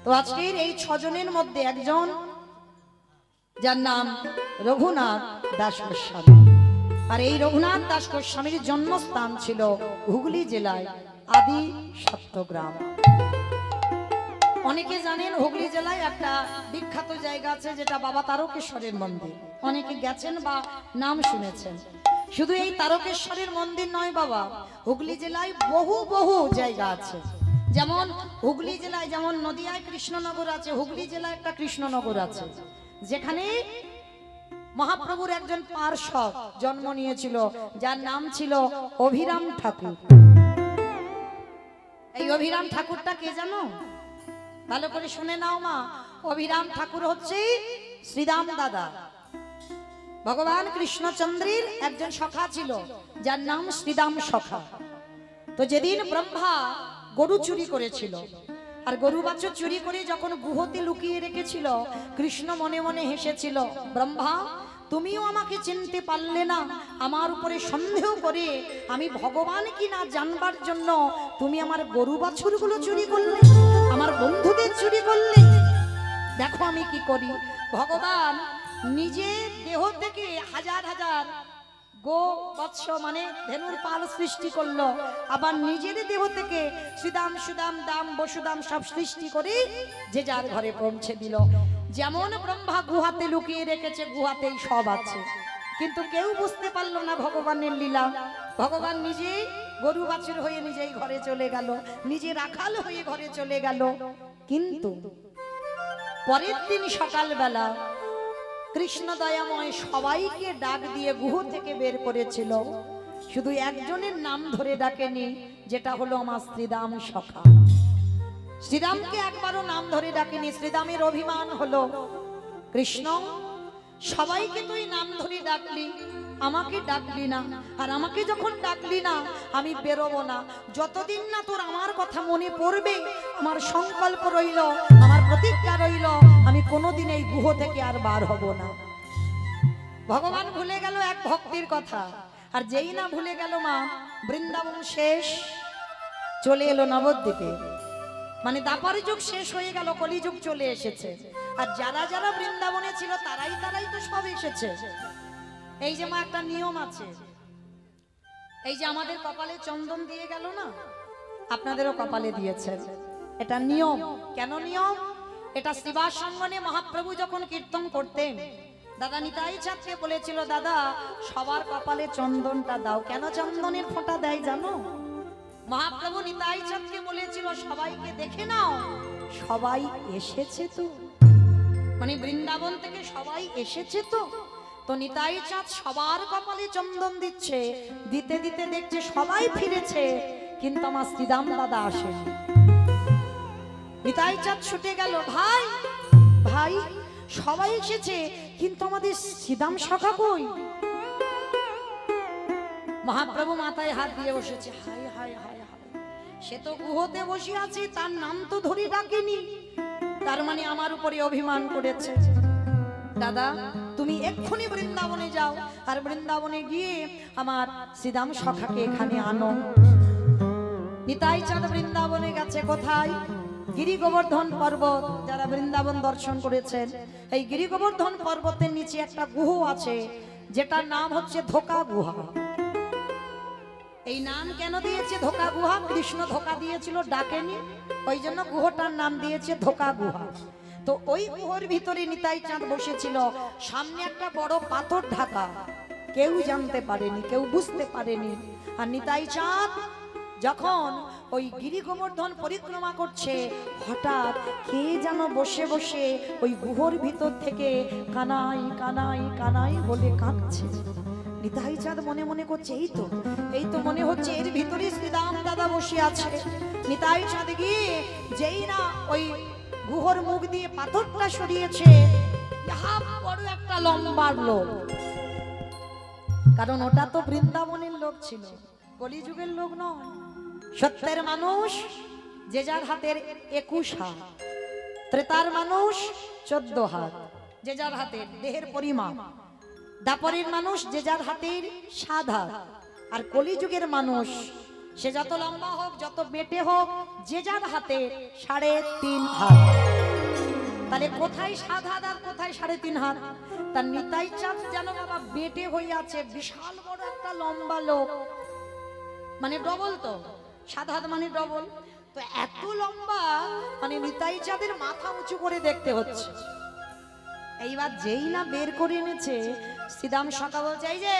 তো আজকের এই 6 জনের মধ্যে একজন যার নাম রঘুনাথ দাস গোস্বামী। আর এই রঘুনাথ দাস গোস্বামীর জন্মস্থান ছিল হুগলি জেলায় আদি সপ্তগ্রাম। অনেকে জানেন হুগলি জেলায় একটা বিখ্যাত জায়গা আছে যেটা বাবা তারকেশ্বরের মন্দির। অনেকে গেছেন বা নাম শুনেছেন। শুধু এই তারকেশ্বরের মন্দির নয় বাবা, হুগলি জেলায় বহু বহু জায়গা আছে। যেমন হুগলি জেলায় যেমন নদিয়ায় কৃষ্ণনগর আছে, হুগলি জেলায় একটা কৃষ্ণনগর আছে, যেখানে মহাপ্রভুর একজন পার্শ্বদ জন্ম নিয়েছিল যার নাম ছিল অভিরাম ঠাকুর। এই অভিরাম ঠাকুরটা কে জানো? ভালো করে শুনে নাও মা, অভিরাম ঠাকুর হচ্ছে শ্রীরাম দাদা। ভগবান কৃষ্ণচন্দ্রের একজন সখা ছিল যার নাম শ্রীরাম সখা। তো যেদিন ব্রহ্মা গরু চুরি করেছিল, আর গরু বাছুর চুরি করে যখন গুহতে লুকিয়ে রেখেছিল, কৃষ্ণ মনে মনে হেসেছিল, ব্রহ্মা তুমিও আমাকে চিনতে পারলে না, আমার উপরে সন্দেহ করে আমি ভগবান কি না জানবার জন্য তুমি আমার গরু বাছুরগুলো চুরি করলে, আমার বন্ধুদের চুরি করলে। দেখো আমি কি করি। ভগবান নিজে দেহ থেকে হাজার হাজার গো বৎস মানে ধেনুর পাল সৃষ্টি করলো, আবার নিজের দেহ থেকে শ্রীদাম সুদাম দাম বসুদাম সব সৃষ্টি করে যে যার ঘরে পৌঁছে দিল। যেমন ব্রহ্মা গুহাতে লুকিয়ে রেখেছে, গুহাতেই সব আছে, কিন্তু কেউ বুঝতে পারলো না ভগবানের লীলা। ভগবান নিজেই গরু বাছুর হয়ে নিজেই ঘরে চলে গেল, নিজে রাখাল হয়ে ঘরে চলে গেল। কিন্তু পরের দিন সকালবেলা কৃষ্ণ দয়াময় সবাইকে ডাক দিয়ে গুহ থেকে বের করেছিল, শুধু একজনের নাম ধরে ডাকেনি, যেটা হলো আমার শ্রীরাম সখা। শ্রীরামকে একবারও নাম ধরে ডাকেনি। শ্রীরামের অভিমান হলো, কৃষ্ণ সবাইকে তুই নাম ধরে ডাকলি, আমাকে ডাকলি না, আর আমাকে যখন ডাকলি না আমি বেরোবো না। যতদিন না তোর আমার কথা মনে পড়বে, আমার সংকল্প রইল, আমার প্রতিজ্ঞা রইল, আমি কোনোদিন এই গুহ থেকে আর বার হব না। ভগবান ভুলে গেল এক ভক্তির কথা, আর যেই না ভুলে গেল মা, বৃন্দাবন শেষ, চলে এলো নবদ্বীপে। মানে দ্বাপর যুগ শেষ হয়ে গেল, কলিযুগ চলে এসেছে। আর যারা যারা বৃন্দাবনে ছিল তারাই তো সব এসেছে। এই যে মা একটা নিয়ম আছে, এই যে আমাদের কপালে চন্দন দিয়ে গেল না, আপনাদেরও কপালে দিয়েছে। এটা নিয়ম। কেন নিয়ম? এটা শ্রীবাস সঙ্গনে মহাপ্রভু যখন কীর্তন করতেন, দাদা নিতাই চাঁদকে বলেছিল, দাদা সবার কপালে চন্দনটা দাও। কেন চন্দনের ফোঁটা দেয় জানো? মহাপ্রভু নিতাই চাঁদকে বলেছিল, সবাইকে দেখে নাও, সবাই এসেছে তো, মানে বৃন্দাবন থেকে সবাই এসেছে তো। তো নিতাই চাঁদ সবার কপালে চন্দন দিচ্ছে, দিতে দিতে দেখছে সবাই ফিরেছে, কিন্তু আমার শ্রীরাম দাদা আসেনি। নিতাই চাঁদ ছুটে গেল, ভাই ভাই সবাই এসেছে, কিন্তু আমাদের শ্রীরাম সখা কই? মহাপ্রভু মাথায় হাত দিয়ে বসেছে, হায় হায় হায় হায়, সে তো গুহতে বসে আছে, তার নাম তো ধরে ডাকেনি, তার মানে আমার উপরে অভিমান করেছে। দাদা তুমি এক্ষুনি বৃন্দাবনে যাও, আর বৃন্দাবনে গিয়ে আমার শ্রীরাম সখাকে এখানে আনো। নিতাই চাঁদ বৃন্দাবনে গেছে, কোথায়? গিরি গোবর্ধন পর্বত, যারা বৃন্দাবন দর্শন করেছেন, এই গিরি গোবর্ধন পর্বতের নিচে একটা গুহ আছে যেটার নাম হচ্ছে ধোকা গুহা। এই নাম কেন দিয়েছে ধোকা গুহা? কৃষ্ণ ধোকা দিয়েছিল, ডাকেনি, ওই জন্য গুহটার নাম দিয়েছে ধোকা গুহা। তো ওই গুহর ভিতরে নিতাই চাঁদ বসেছিল, সামনে একটা বড় পাথর ঢাকা, কেউ জানতে পারেনি, কেউ বুঝতে পারেনি। আর নিতাই চাঁদ যখন ওই গিরি গোবর্ধন পরিক্রমা করছে, হঠাৎ কে যেন বসে বসে ওই গুহর ভিতর থেকে কানাই কানাই কানাই বলে কাঁদছে। নিতাই চাঁদ মনে মনে করছে, এই তো মনে হচ্ছে এর ভিতরে শ্রীরাম দাদা বসে আছে। নিতাই চাঁদ গিয়ে যেই না ওই গুহর মুখ দিয়ে পাথরটা সরিয়েছে, বড় একটা লম্বা লোক, কারণ ওটা তো বৃন্দাবনের লোক ছিল, কলিযুগের লোক নয়। সত্যের মানুষ যে যার হাতের 21 হাত, ত্রেতার মানুষ 14 হাত, যে যার হাতের দেহের পরিমাপ, দাপরের মানুষ যে যার হাতের 7 হাত, আর কলিযুগের মানুষ সে যত লম্বা হোক, যত বেটে হোক, যে যার হাতে 3.5 হাত। তাহলে কোথায় 7 হাত আর কোথায় 3.5 হাত? তার নিতাই চাঁদ যেন বাবা বেটে হয়ে আছে, বিশাল বড় একটা লম্বা লোক, মানে ডবল, তো 7 হাত মানে ডবল। তো এত লম্বা, মানে নিতাই চাঁদের মাথা উঁচু করে দেখতে হচ্ছে। এইবার যেই না বের করে এনেছে, শ্রীরাম সখা বলছে, এই যে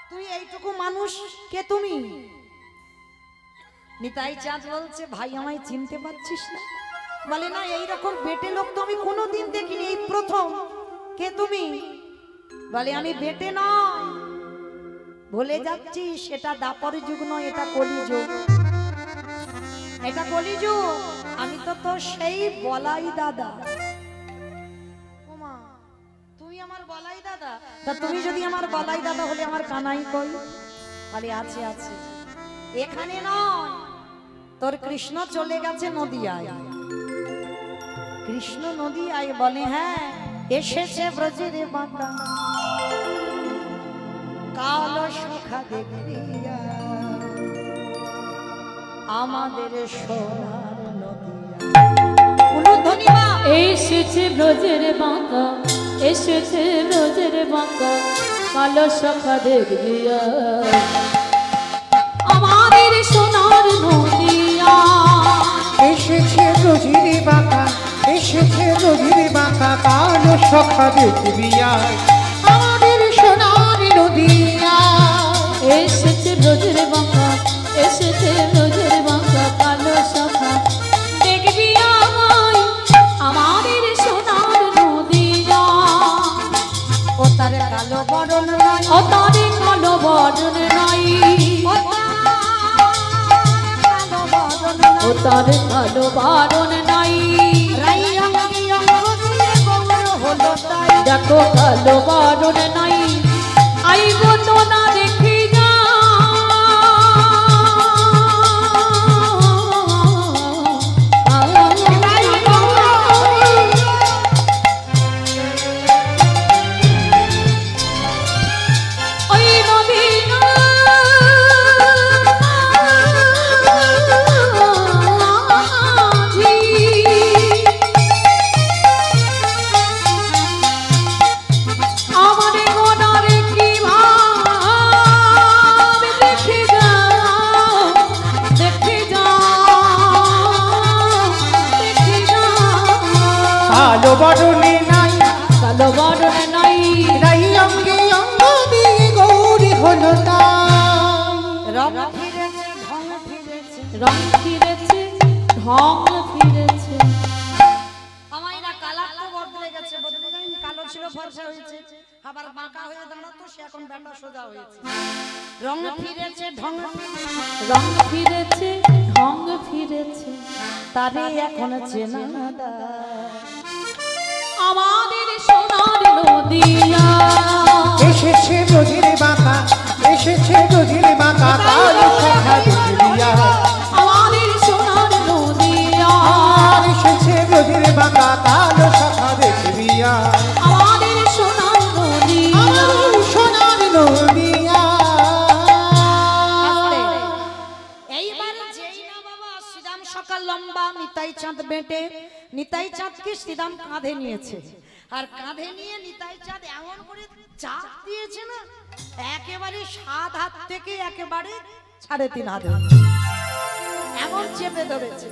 তুই এইটুকু মানুষ, কে তুমি? নিতাই চাঁদ বলছে, ভাই আমায় চিনতে পারছিস না? বলে, না, এইরকম বেটে লোক তো আমি কোনোদিন দেখিনি, এই প্রথম। কে তুমি? বলে, আমি বেটে নয়, ভুলে যাচ্ছিস, এটা দাপর যুগ নয়, এটা কলিযুগ, এটা কলিযুগ। আমি তো তোর সেই বলাই দাদা। ওমা, তুমি আমার বলাই দাদা? তা তুমি যদি আমার বলাই দাদা হলে আমার কানাই কই? বলে, আছে আছে, এখানে নয়, তোর কৃষ্ণ চলে গেছে নদিয়ায়। কৃষ্ণ নদিয়ায়? বলে, হ্যাঁ, এসেছে ব্রজের বাঁকা, কালো সখা দেখিয়া আমাদের সোনার নদিয়া। এসেছে ব্রজের বাঁকা, এসেছে ব্রজের বাঁকা, কালো সখা দেখিয়া আমাদের সোনার নদিয়া। এসেছে ব্রজের বাঁকা, এসেছে ব্রজের বাঁকা, কালো সখা দেখিয়া আমাদের সোনার নদিয়া। এসেছে ব্রজের বাঁকা, এসেছে ব্রজের বাঁকা, কালো সখা দেখবি আমায়, আমাদের সোনার নদিয়া। ও তার কালো বরণ নাই, ও তারে কালো বরণ নাই, ও তার কালো বরণ নাই। দেখো কালো বরণ নাই, আইব তো না দেখি যা। কালো বরণে নাই, কালো বরণ নাই, রাই অঙ্গে অঙ্গ দিয়ে গৌরী হলো তাই। রং ফিরেছে, ঢং ফিরেছে, রং ফিরেছে, ঢং ফিরেছে। আমায় না কালার তো বদলে গেছে, বদলে যায়নি, কালো ছিল ফর্সা হয়েছে, আবার বাঁকা হয়ে দাঁড়াতো, সে এখন ব্যাটা সোজা হয়েছে। রং ফিরেছে, ঢং রং ফিরেছে, ঢং ফিরেছে, তারে এখন চেনা না। আমাদের সোনার নদিয়া। এসেছে ব্রজের বাঁকা, এসেছে ব্রজের বাঁকা, কালো সখা দেখিয়া আমাদের সোনার নদিয়া। এসেছে ব্রজের বাঁকা, কালো সখা দেখিয়া আমাদের সোনার নদিয়া। আমার সোনার নদিয়া। এইবার যেই না বাবা শ্রীরাম সকাল লম্বা কেটে নিতাই চাঁদকে শ্রীরাম কাঁধে নিয়েছে, আর কাঁধে নিয়ে নিতাই চাঁদ এমন করে চাপ দিয়েছে না, একেবারে 7 হাত থেকে একেবারে 3.5 হাত এমন চেপে ধরেছে।